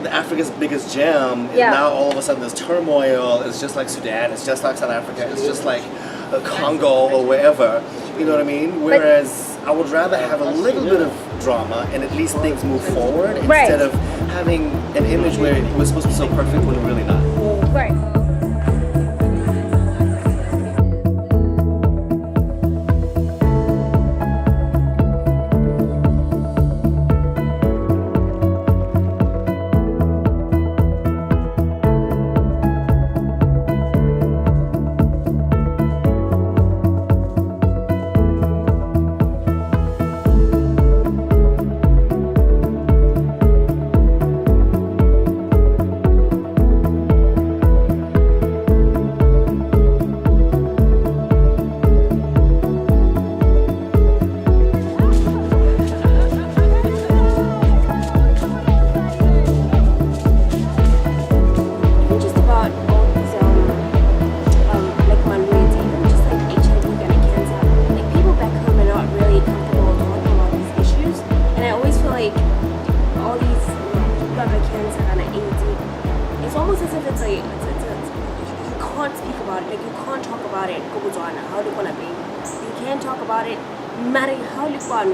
S10: Africa's biggest gem,
S5: Yeah.
S10: and now all of a sudden there's turmoil. It's just like Sudan, it's just like South Africa, it's just like Congo or wherever. You know what I mean? Whereas I would rather have a little bit of drama and at least things move forward
S5: Right.
S10: instead of having an image where we're supposed to be so perfect when we're really not.
S5: Right.
S13: Even just about all these like malnutrition, even just like HIV and cancer. Like people back home are not really comfortable talking about these issues, and I always feel like all these people have cancer and AIDS. It's almost as if it's like you can't speak about it. Like you can't talk about it. Go Botswana, how do you wanna be? You can't talk about it. Matter how you want.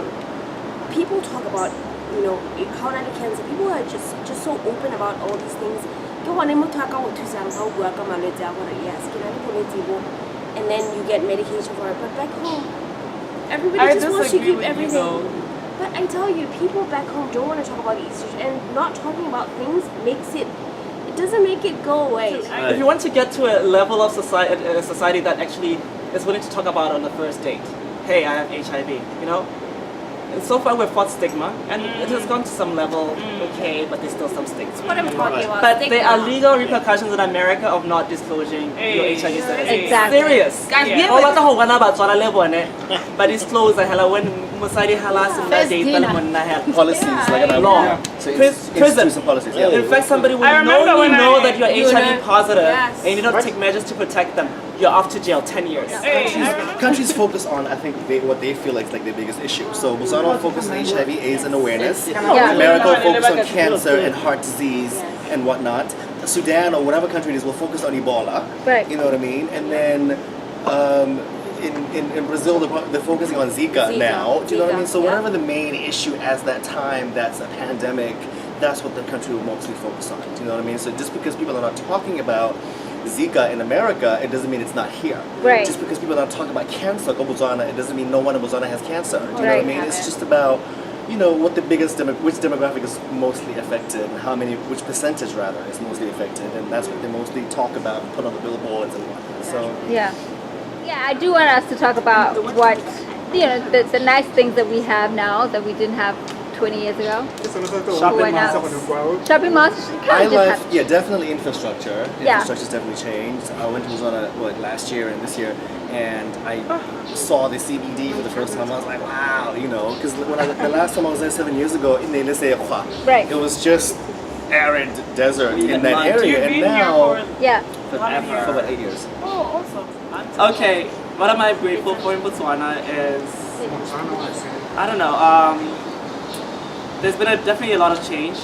S13: People talk about how not cancer. People are just so open about all these things. And then you get medication for it. But back home, everybody
S9: I
S13: just wants to
S9: disagree
S13: keep
S9: with you,
S13: everything.
S9: though.
S13: But I tell you, people back home don't want to talk about these issues, and not talking about things it doesn't make it go away.
S7: If you want to get to a level of society that actually is willing to talk about it on the first date, hey, I have HIV, you know? And so far we've fought stigma, and it has gone to some level, okay, but there's still some stigma.
S13: That's what I'm talking about.
S7: But
S13: stigma.
S7: there are legal repercussions in America of not disclosing your HIV status.
S5: Exactly.
S7: Serious.
S11: Guys, we have
S7: All of the whole Batswana level, but disclose the hell when Musadi halas in that date,
S10: Policies, like an
S7: law.
S10: So
S7: Prison.
S10: institute some policies. Yeah.
S7: In fact, somebody will
S9: I remember
S7: knowingly
S9: when
S7: know
S9: I-
S7: that you're HIV positive,
S13: Yes.
S7: and you don't take measures to protect them. you're off to jail 10 years.
S10: Countries focus on, I think, what they feel like is like their biggest issue. So Botswana will focus on HIV, AIDS, and awareness. America will focus on cancer and heart disease and whatnot. Sudan or whatever country it is will focus on Ebola.
S5: Right.
S10: You know what I mean? And then in Brazil, they're focusing on Zika now. Do you know what I mean? So whatever the main issue at that time, that's a pandemic, that's what the country will mostly focus on. Do you know what I mean? So just because people are not talking about Zika in America, it doesn't mean it's not here.
S5: Right.
S10: Just because people are not talking about cancer in Botswana, it doesn't mean no one in Botswana has cancer. Do you know what I mean? It's just about, you know, what the biggest which demographic is mostly affected, and which percentage rather is mostly affected, and that's what they mostly talk about, put on the billboards and whatnot. So
S5: yeah, I do want us to talk about what, you know, the nice things that we have now that we didn't have 20 years ago. Shopping malls.
S10: Definitely infrastructure. Infrastructure's definitely changed. I went to Botswana last year and this year, and I saw the CBD for the first time. I was like, wow, you know, because the last time I was there 7 years ago, it was just arid desert in that area, and now for about 8 years.
S7: Oh, awesome. Okay, what am I grateful for in Botswana is, I don't know, there's been definitely a lot of change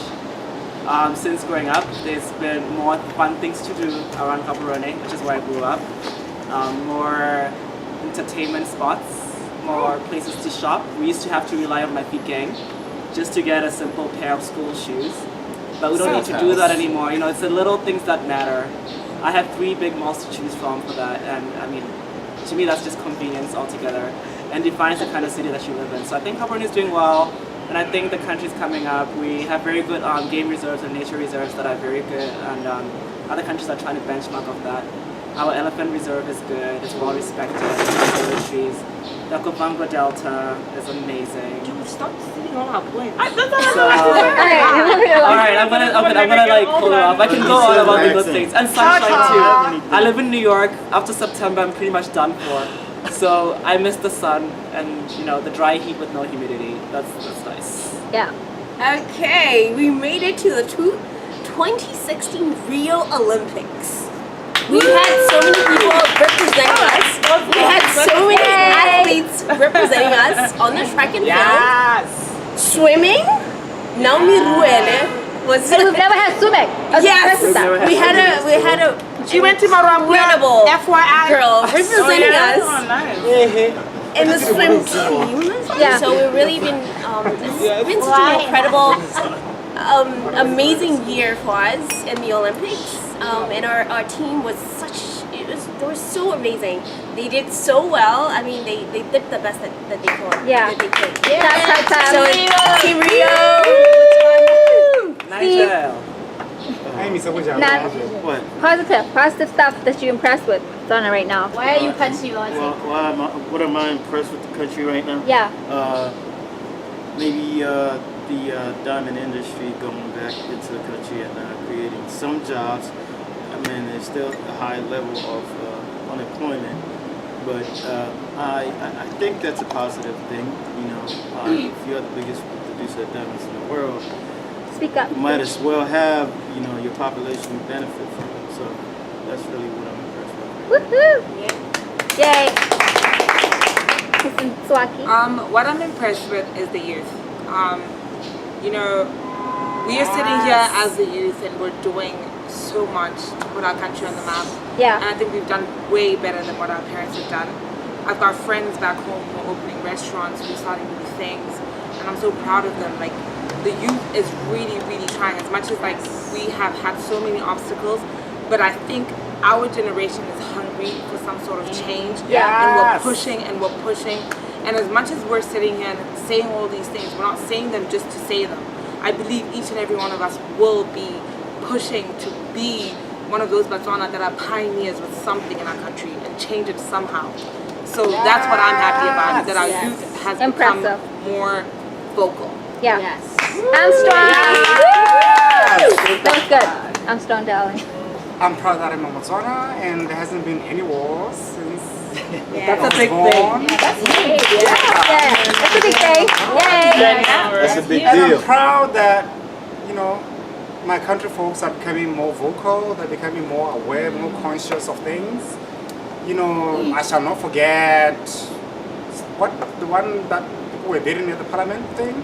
S7: since growing up. There's been more fun things to do around Gaborone, which is where I grew up. More entertainment spots, more places to shop. We used to have to rely on my feet gang just to get a simple pair of school shoes. But we don't need to do that anymore. You know, it's the little things that matter. I have 3 big malls to choose from for that, and I mean, to me that's just convenience altogether and defines the kind of city that you live in. So I think Gaborone is doing well, and I think the country's coming up. We have very good game reserves and nature reserves that are very good, and other countries are trying to benchmark of that. Our elephant reserve is good, it's well respected, the trees. The Okobamba Delta is amazing.
S11: Dude, stop sitting on our points.
S7: Alright, I'm gonna like pull it off. I can go on about the good things. And sunshine too. I live in New York. After September I'm pretty much done for. So I miss the sun and, you know, the dry heat with no humidity. That's nice.
S5: Yeah.
S13: Okay, we made it to the 2016 Rio Olympics. We had so many people representing us. We had so many athletes representing us on the track and field. Swimming, Naomi Ruele was.
S5: So we've never had swimming.
S13: Yes, we had a.
S11: She went to
S13: incredible
S11: FYI
S13: girl representing us in the swim team.
S5: Yeah.
S13: So we've really been it's been such an incredible, amazing year for us in the Olympics. And our team was they were so amazing. They did so well. I mean, they did the best that they could.
S5: Yeah.
S13: That they could.
S5: So
S13: Team Rio.
S7: Nice.
S5: What? Positive stuff that you're impressed with Donna right now.
S12: Why are you punchy, Lottie?
S6: What am I impressed with the country right now?
S5: Yeah.
S6: Maybe the diamond industry going back into the country and creating some jobs. I mean, there's still a high level of unemployment, but I think that's a positive thing. You know, if you're the biggest producer of diamonds in the world,
S5: speak up.
S6: You might as well have, you know, your population benefit from it. So that's really what I'm impressed with.
S5: Woohoo! Yay! Swaki.
S11: What I'm impressed with is the youth. You know, we are sitting here as the youth and we're doing so much to put our country on the map.
S5: Yeah.
S11: And I think we've done way better than what our parents have done. I've got friends back home who are opening restaurants, who are starting new things, and I'm so proud of them. Like, the youth is really, really trying, as much as like we have had so many obstacles, but I think our generation is hungry for some sort of change. And we're pushing and we're pushing. And as much as we're sitting here and saying all these things, we're not saying them just to say them. I believe each and every one of us will be pushing to be one of those Botswana that are pioneers with something in our country and change it somehow. So that's what I'm happy about, that our youth has become more vocal.
S5: Yeah.
S12: Yes.
S5: I'm strong. That was good. I'm strong, darling.
S8: I'm proud that I'm a Botswana and there hasn't been any wars since
S7: That's a big thing.
S5: That's a big thing. Yay.
S10: That's a big
S8: And
S10: deal.
S8: I'm proud that, you know, my country folks are becoming more vocal, they're becoming more aware, more conscious of things. you know, I shall not forget the one that people were beating at the parliament thing,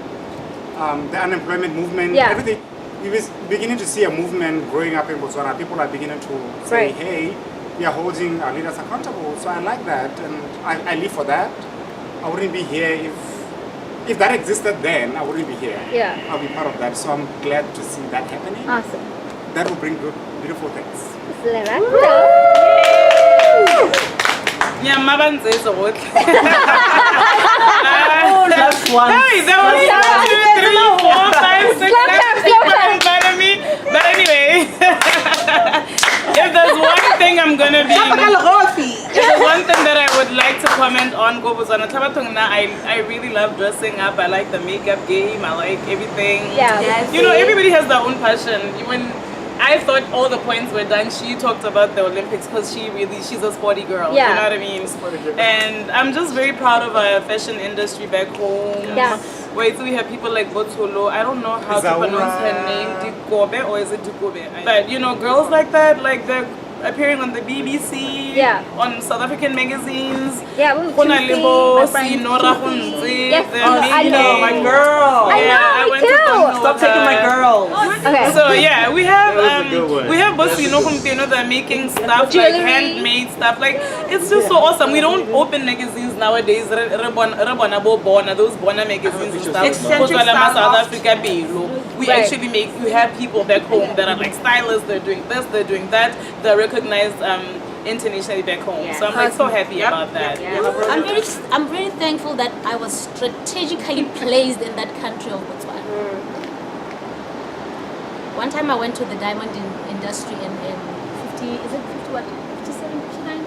S8: the unemployment movement, everything. We was beginning to see a movement growing up in Botswana. People are beginning to say, hey, we are holding our leaders accountable. So I like that, and I live for that. I wouldn't be here if that existed then. I wouldn't be here.
S5: Yeah.
S8: I'll be part of that. So I'm glad to see that happening.
S5: Awesome.
S8: That will bring good, beautiful things.
S9: Yeah, Maban says a word.
S4: That's one.
S9: Hey, there was 1, 2, 3, 4, 5, 6, 7 people in front of me. But anyway, if there's one thing I'm gonna be, if there's one thing that I would like to comment on, I really love dressing up. I like the makeup game. I like everything.
S5: Yeah.
S9: You know, everybody has their own passion. When I thought all the points were done, she talked about the Olympics because she's a sporty girl.
S5: Yeah.
S9: You know what I mean? And I'm just very proud of our fashion industry back home.
S5: Yeah.
S9: Wait, so we have people like Botswana. I don't know how to pronounce her name, Dikobe, or is it Dikobe? But you know, girls like that, like they're appearing on the BBC, on South African magazines.
S5: Yeah,
S9: Yes,
S5: I know.
S4: My girl.
S5: I know, me too.
S4: Stop taking my girls.
S5: Okay.
S9: So yeah, we have Botswana, they're making stuff
S5: Jewelry.
S9: like handmade stuff. Like it's just so awesome. We don't open magazines nowadays. Those Bona magazines and stuff.
S11: Eccentric style.
S9: South Africa, we actually we have people back home that are like stylists. They're doing this, they're doing that. They're recognized internationally back home. So I'm like so happy about that.
S12: I'm very thankful that I was strategically placed in that country of Botswana. One time I went to the diamond industry in 57, 59?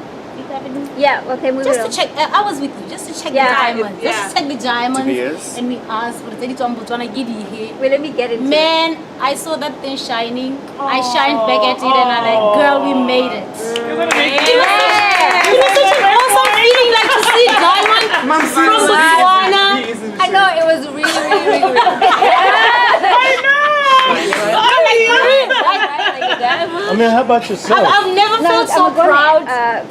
S5: Yeah, okay, move
S12: just
S5: on.
S12: to check, I was with you, just to check the diamonds. Just to check the diamonds. And we asked,
S5: well, let me get into it.
S12: Man, I saw that thing shining. I shined back at it and I'm like, girl, we made it. It was such an awesome feeling, like to see diamond from Botswana.
S5: I know, it was really good.
S12: I know.
S10: I mean, how about yourself?
S12: I've never felt so proud.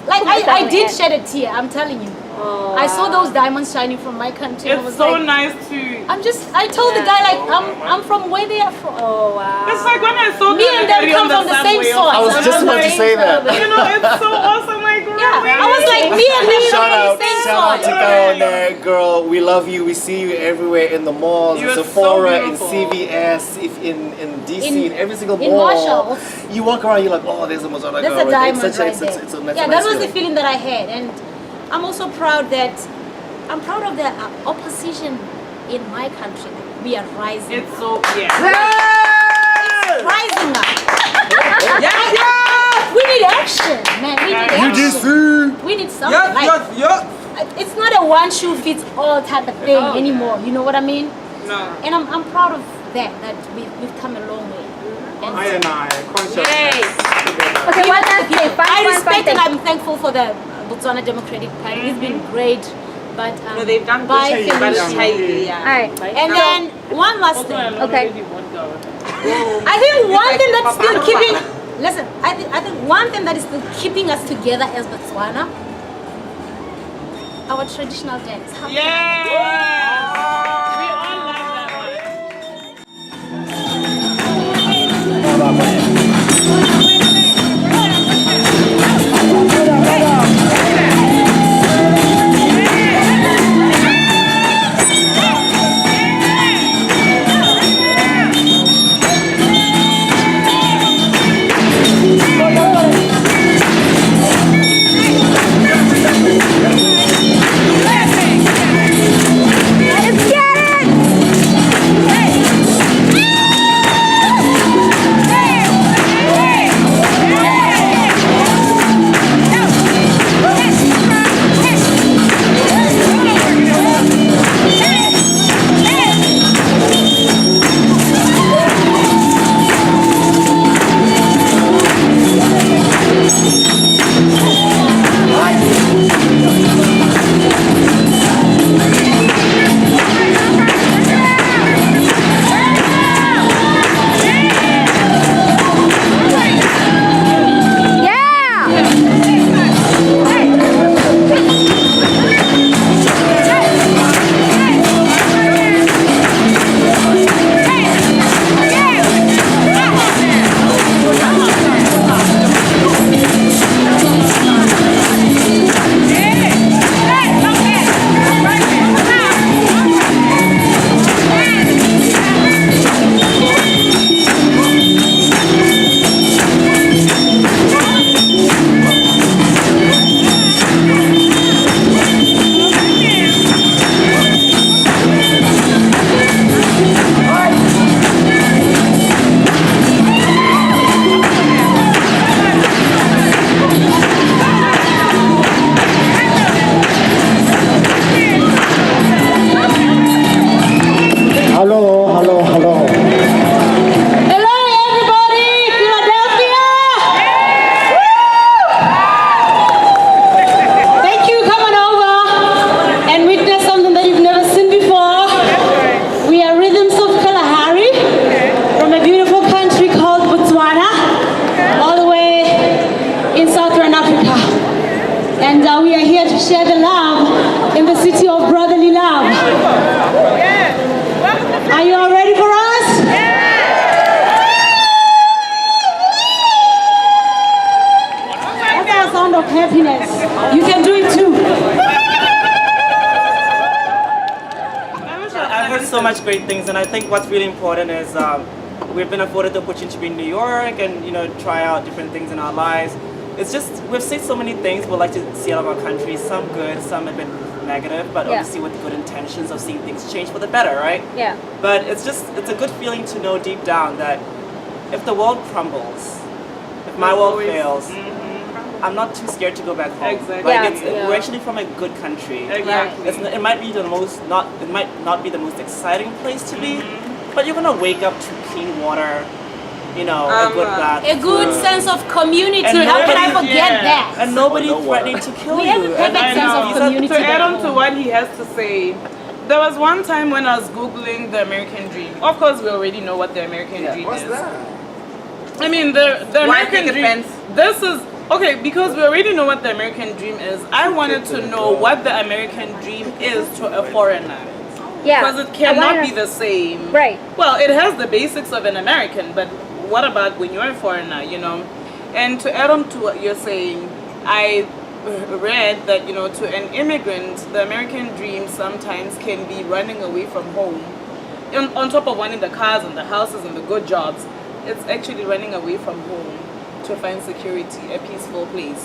S12: Like I did shed a tear, I'm telling you. I saw those diamonds shining from my country.
S9: It's
S12: I was
S9: so
S12: like,
S9: nice to.
S12: I told the guy like I'm from where they are from.
S5: Oh wow.
S9: It's like when I saw
S12: me and them come from the same soil.
S10: I was just about to say that.
S9: You know, it's so awesome. Like
S12: yeah, I was like me and them
S10: Shout
S12: from the same
S10: out
S12: soil.
S10: to Carol there, girl. We love you. We see you everywhere in the malls, in Sephora, in CVS, in DC, in every single mall.
S12: In Marshall.
S10: You walk around, you're like, oh, there's a Botswana girl.
S12: There's a diamond
S10: it's
S12: right
S10: there.
S12: there. Yeah, that was the feeling that I had, and I'm also proud that I'm proud of the opposition in my country. We are rising.
S9: It's so
S12: It's rising up. We need action, man. We need action. We need something. It's not a one shoe fits all type of thing anymore. You know what I mean?
S9: No.
S12: And I'm proud of that we've come a long way. And
S8: consciousness.
S5: Okay, what else?
S12: I respect and I'm thankful for the Botswana Democratic Party. It's been great. But
S11: no, they've done
S12: by
S11: good.
S12: Alright. And then one last thing.
S5: Okay.
S12: I think one thing that's still keeping I think one thing that is still keeping us together as Botswana, our traditional dance.
S9: We all love that one.
S5: Let's
S7: much great things, and I think what's really important is we've been afforded the opportunity to be in New York and try out different things in our lives. It's just we've seen so many things we'd like to see out of our country. Some good, some have been negative, but obviously with good intentions of seeing things change for the better, right?
S5: Yeah.
S7: But it's a good feeling to know deep down that if the world crumbles, if my world fails, I'm not too scared to go back home.
S9: Exactly.
S7: Like we're actually from a good country.
S9: Exactly.
S7: It might be it might not be the most exciting place to be, but you're gonna wake up to clean water, a good bath,
S12: a good sense of community.
S7: And
S12: How can I
S7: nobody-
S12: forget that?
S7: and nobody threatening to kill
S12: We
S7: you.
S12: have a perfect
S7: And
S12: sense of community.
S9: To
S12: back
S9: add on
S12: home.
S9: to what he has to say, there was one time when I was Googling the American dream. Of course, we already know what the American dream
S8: What's
S9: is.
S8: that?
S9: I mean, the
S11: Why
S9: American
S11: take
S9: dream.
S11: offense?
S9: This is okay because we already know what the American dream is. I wanted to know what the American dream is to a foreigner.
S5: Yeah.
S9: Because it cannot be the same.
S5: Right.
S9: Well, it has the basics of an American, but what about when you're a foreigner, And to add on to what you're saying, I read that, to an immigrant, the American dream sometimes can be running away from home. On top of wanting the cars and the houses and the good jobs, it's actually running away from home to find security, a peaceful place.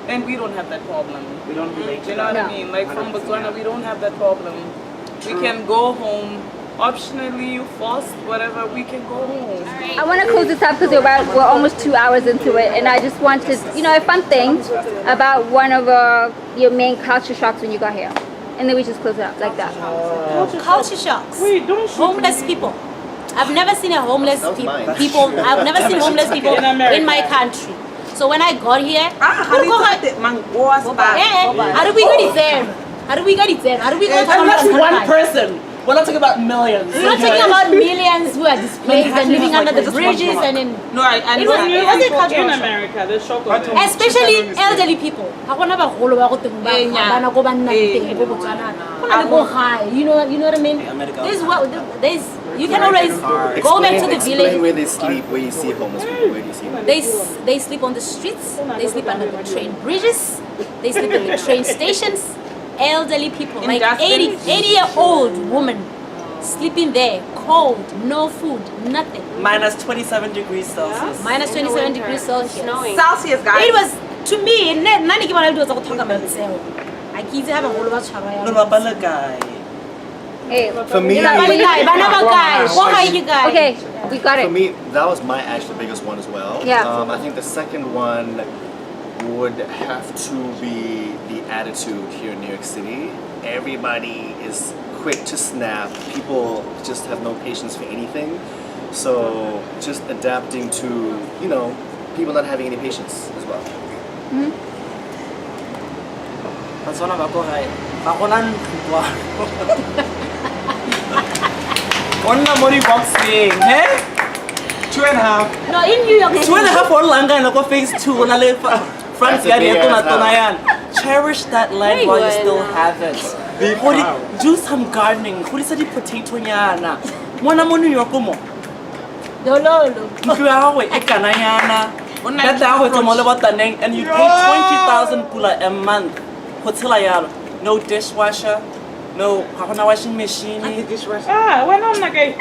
S9: And we don't have that problem.
S7: We don't relate to
S9: You know what
S7: that.
S9: I mean? Like from Botswana, we don't have that problem. We can go home, optionally, forced, whatever, we can go home.
S5: I want to close this up because we're almost 2 hours into it, and I just wanted, a fun thing about one of your main culture shocks when you got here. And then we just close it up like that.
S12: Culture shocks.
S9: Wait, don't shoot
S12: Homeless people. I've never seen a homeless
S10: mine.
S12: people. I've never seen homeless people
S9: In America.
S12: in my country. So when I got here,
S11: How do we get it there?
S12: How do we get it there? How do we go to
S7: And that's one
S12: America?
S7: person. We're not talking about millions.
S12: We're not talking about millions who are displaced and living under the bridges and in.
S11: No, I
S12: It
S11: know
S12: was-
S11: that.
S12: it was a
S9: People
S12: cultural
S9: in
S12: shock.
S9: America, the shock of it.
S12: Especially elderly people. Ha gona bagolo ba go teng ba bana go ba nna teng go Botswana. Go na le bo gae, you know what I mean? There's you can always go back to the
S10: Explain
S12: village.
S10: where they sleep, where you see homeless people, where do you see them?
S12: They sleep on the streets, they sleep under the train bridges, they sleep in the train stations. Elderly people,
S11: In
S12: like
S11: dustbins?
S12: 80-year-old woman sleeping there, cold, no food, nothing.
S7: Minus 27 degrees Celsius.
S12: Minus 27 degrees Celsius.
S11: Celsius, guys.
S12: It was, to me, nani ke bona le dilo tsa go talk about seo. I kitse ha bagolo ba tshwara ya.
S7: No, Bala guy.
S5: Hey,
S10: For me,
S12: Bana ba kae? Bana ba kae? Go gae ke kae?
S5: okay, we got
S10: for
S5: it.
S10: me, that was my actually biggest one as well.
S5: Yeah.
S10: I think the second one would have to be the attitude here in New York City. Everybody is quick to snap. People just have no patience for anything. So just adapting to, people not having any patience as well.
S7: Batswana ba ko gae. Ga gona ntwa. Onna mo di boxing,
S8: 2.5.
S12: No, in New York City.
S7: 2.5 for langa na ko phase 2 na le France
S10: That's a
S7: yari
S10: big
S7: ito na
S10: ass
S7: to na
S10: house.
S7: yan. Cherish that land while you still have it.
S8: Big
S7: Huli,
S8: house.
S7: do some gardening. Huli sa di potato nyana. Mwana mo New York mo.
S12: Dololo.
S7: Ntlo ya gago e kana yana. That ya go tsamole botaneng and you pay 20,000 pula a month. Go tshela yalo. No dishwasher. No, ga gona washing machine.
S9: Why not like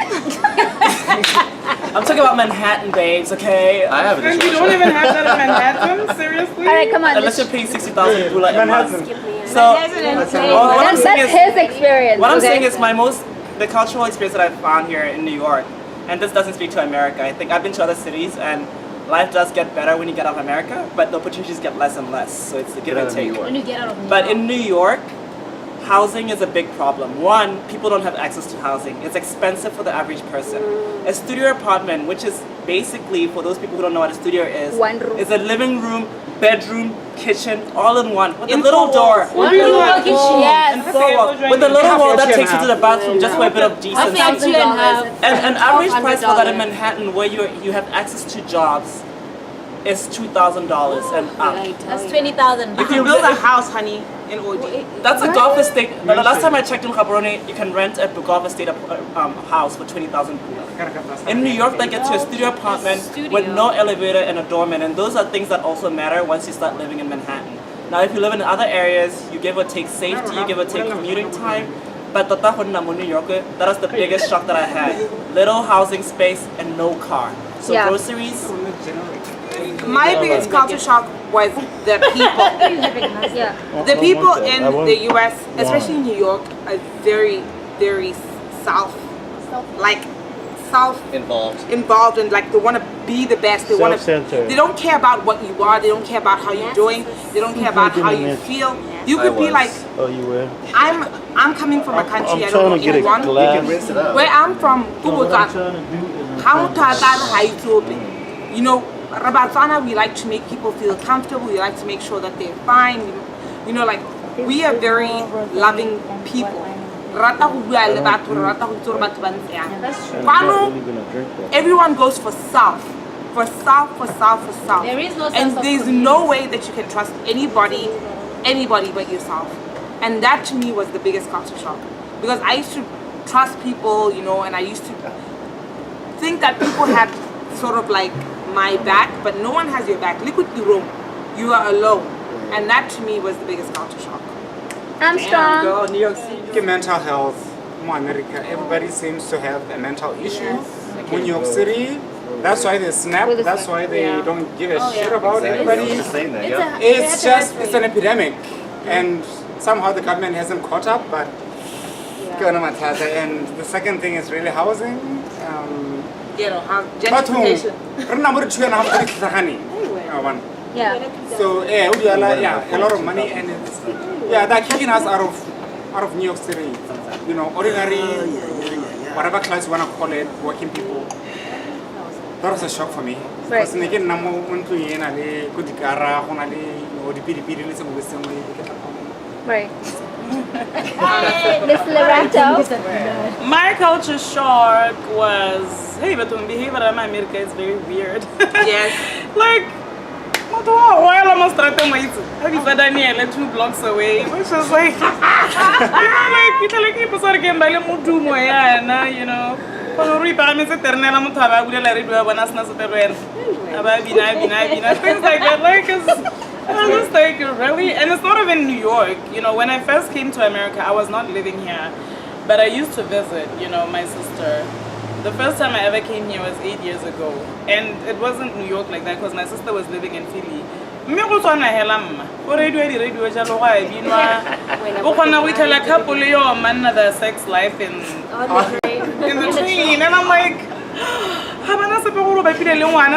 S7: I'm talking about Manhattan, babes, okay?
S10: I have a
S9: And we don't even have that in Manhattan? Seriously?
S5: All right, come on.
S7: Unless you're paying 60,000 pula a month.
S8: Manhattan.
S7: So, what I'm saying
S5: That's
S7: is,
S5: his experience.
S7: what I'm
S5: okay?
S7: saying is the cultural experience that I've found here in New York, and this doesn't speak to America. I think I've been to other cities, and life does get better when you get out of America, but the opportunities get less and less. So it's the give and take.
S12: When you get out of New
S7: But
S12: York.
S7: in New York, housing is a big problem. One, people don't have access to housing. It's expensive for the average person. A studio apartment, which is basically, for those people who don't know what a studio is,
S5: One room.
S7: is a living room, bedroom, kitchen, all in one, with a
S11: In
S7: little
S11: 4
S7: door.
S11: walls.
S12: One room kitchen,
S7: And
S12: yes.
S7: 4 walls. With a little wall that takes you to the bathroom just for a bit of decency.
S12: I think $2.5.
S7: And an average price for that in
S13: $1,200.
S7: Manhattan, where you have access to jobs, is $2,000 and up.
S12: That's 20,000.
S11: You can build a house, honey, in OG.
S7: That's a golf estate. But the last time I checked in Gaborone, you can rent a golf estate house for 20,000 pula. In New York, they get to a studio apartment with no elevator and a doorman, and those are things that also matter once you start living in Manhattan. Now, if you live in other areas, you give or take safety, you give or take commuting time, But tota go nna mo New York, that was the biggest shock that I had. Little housing space and no car. So
S5: Yeah.
S7: groceries.
S11: My biggest culture shock was the people.
S5: Yeah.
S11: The people in the US, especially New York, are very, very involved and like they want to be the best. They want to.
S6: Self-centered.
S11: They don't care about what you are. They don't care about how you're doing. They don't care about how you feel. You could be like,
S6: Oh, you were?
S11: I'm coming from a country I
S6: I'm
S11: don't
S6: trying
S11: know
S6: to get a
S11: anyone.
S6: glass.
S11: Where I'm from, you know, Batswana, we like to make people feel comfortable. We like to make sure that they're fine. You know, like we are very loving people. Everyone goes for self.
S12: There is no sense
S11: And
S12: of
S11: there's no way that you can trust anybody but yourself. And that to me was the biggest culture shock. Because I used to trust people, you know, and I used to think that people had sort of like my back, but no one has your back. Look at Rome. You are alone. And that to me was the biggest culture shock.
S5: I'm strong.
S8: Girl, New York City. Mental health. America, everybody seems to have a mental issue. In New York City, that's why they snap. That's why they don't give a shit about anybody. It's an epidemic, and somehow the government hasn't caught up. But and the second thing is really housing.
S11: You know, gentrification.
S5: Yeah.
S8: So a lot of money, and it's they're kicking us out of New York City. You know, ordinary, whatever class you wanna call it, working people. That was a shock for me.
S5: Right. Right. Miss Loretto.
S9: My culture shock was, hey, but when behavior in America is very weird.
S11: Yes.
S9: Like, while I'm starting my Daniel 2 blocks away, which was like, you know, like, people start getting by you know. Things like that, like, I was just like, really? And it's not even New York. You know, when I first came to America, I was not living here, but I used to visit, you know, my sister. The first time I ever came here was 8 years ago, and it wasn't New York like that because my sister was living in Philly. We tell a couple of man the sex life in the train, and I'm like,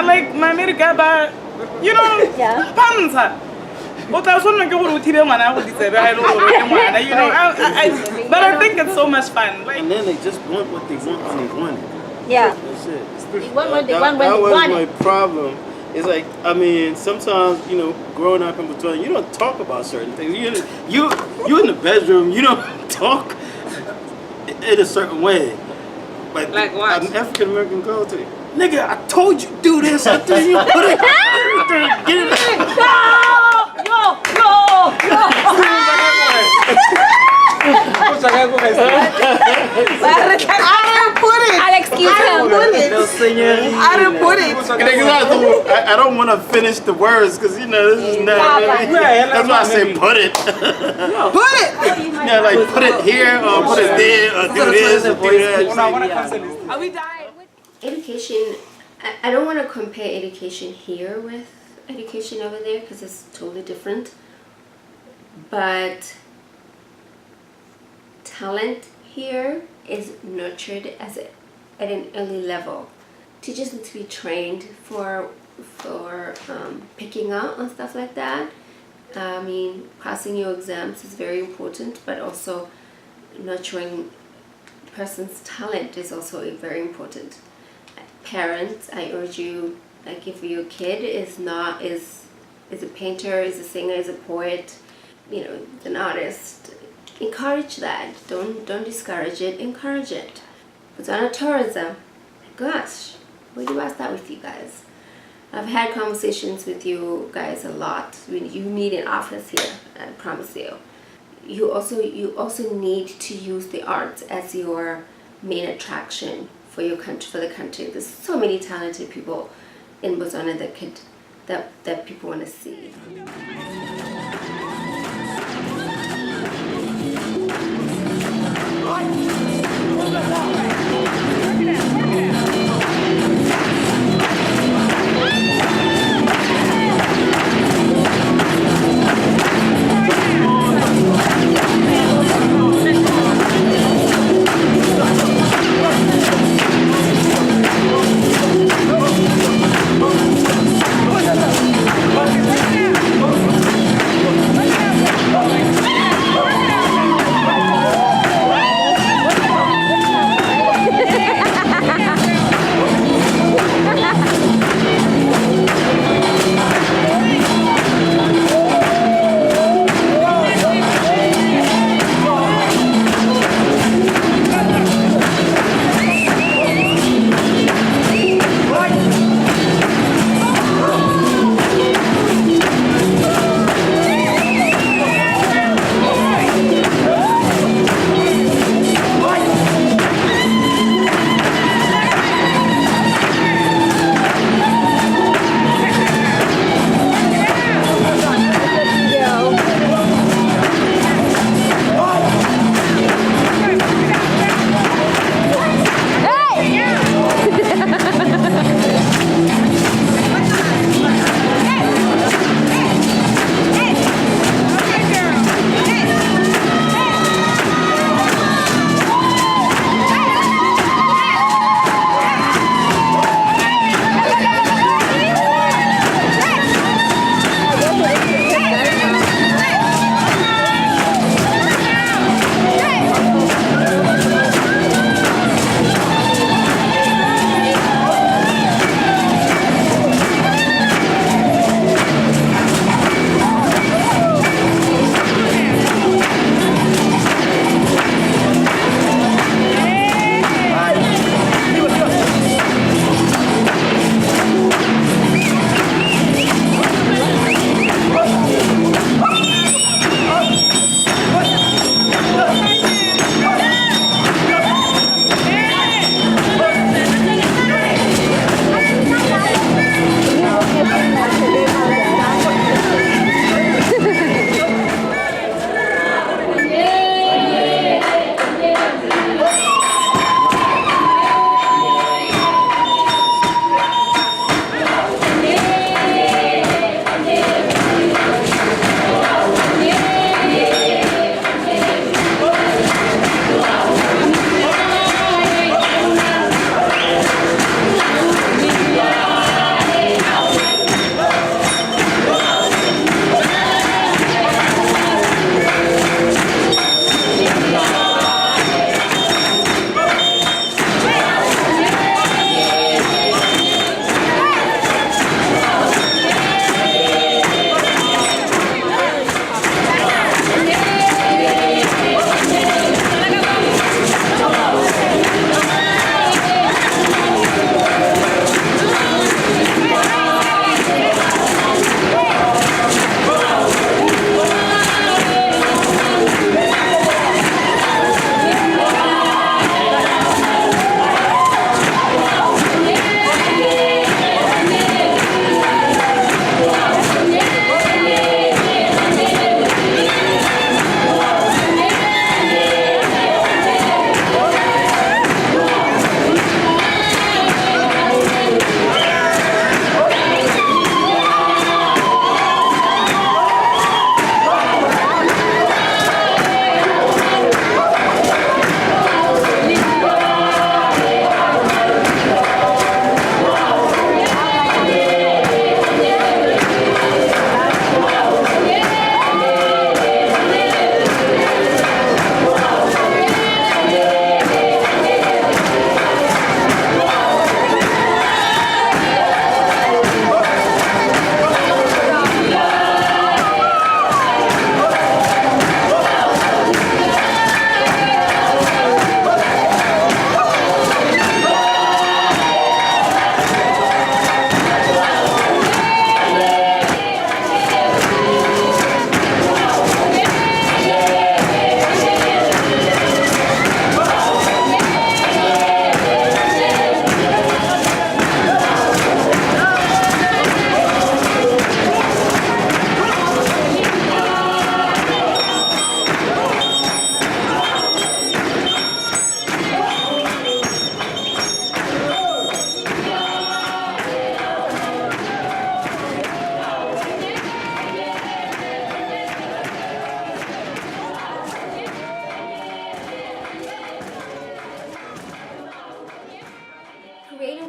S9: like my America, you know, panza. But I was wondering, you know, but I think it's so much fun. Like,
S6: And then they just want what they want when they want it.
S5: Yeah.
S6: That's it.
S12: They want what they want when
S6: That
S12: they
S6: was
S12: want
S6: my
S12: it.
S6: problem. It's like, I mean, sometimes, you know, growing up in Botswana, you don't talk about certain things. You in the bedroom, you don't talk in a certain way. But
S11: like what?
S6: An African American girl to nigga, I told you do this. I told you put it. Get it.
S5: I'll excuse him.
S11: I didn't put it.
S6: I don't want to finish the words because you know this is not. That's why I say put it.
S11: Put it.
S6: Yeah, like put it here or put it there or do this or do that.
S11: Are we dying?
S1: Education, I don't want to compare education here with education over there because it's totally different. But talent here is nurtured at an early level. Teachers need to be trained for picking up on stuff like that. I mean, passing your exams is very important, but also nurturing a person's talent is also very important. Parents, I urge you, like if your kid is a painter, is a singer, is a poet, you know, an artist, encourage that. Don't discourage it, encourage it. Botswana tourism, gosh, where do I start with you guys? I've had conversations with you guys a lot. You need an office here, I promise you. You also need to use the arts as your main attraction for your country, for the country. There's so many talented people in Botswana that people want to see.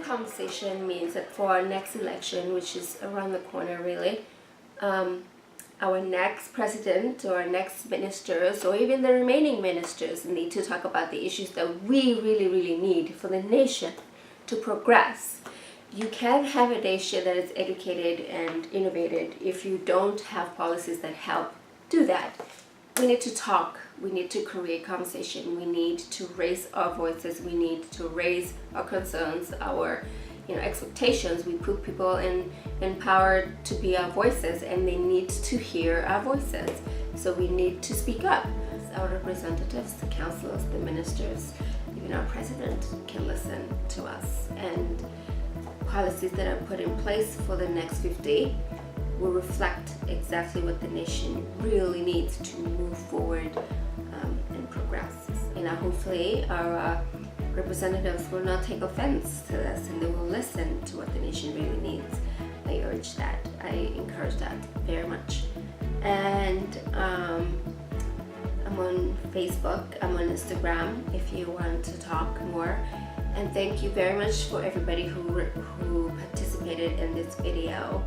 S1: conversation means that for our next election, which is around the corner really, our next president or our next ministers or even the remaining ministers need to talk about the issues that we really need for the nation to progress. You can't have a nation that is educated and innovated if you don't have policies that help do that. We need to talk, we need to create conversation, we need to raise our voices, we need to raise our concerns, our expectations. We put people in power to be our voices, and they need to hear our voices. So we need to speak up. Our representatives, the councillors, the ministers, even our president can listen to us, and policies that are put in place for the next 50 will reflect exactly what the nation really needs to move forward and progress. Hopefully our representatives will not take offense to this, and they will listen to what the nation really needs. I urge that. I encourage that very much. And I'm on Facebook, I'm on Instagram if you want to talk more. And thank you very much for everybody who participated in this video.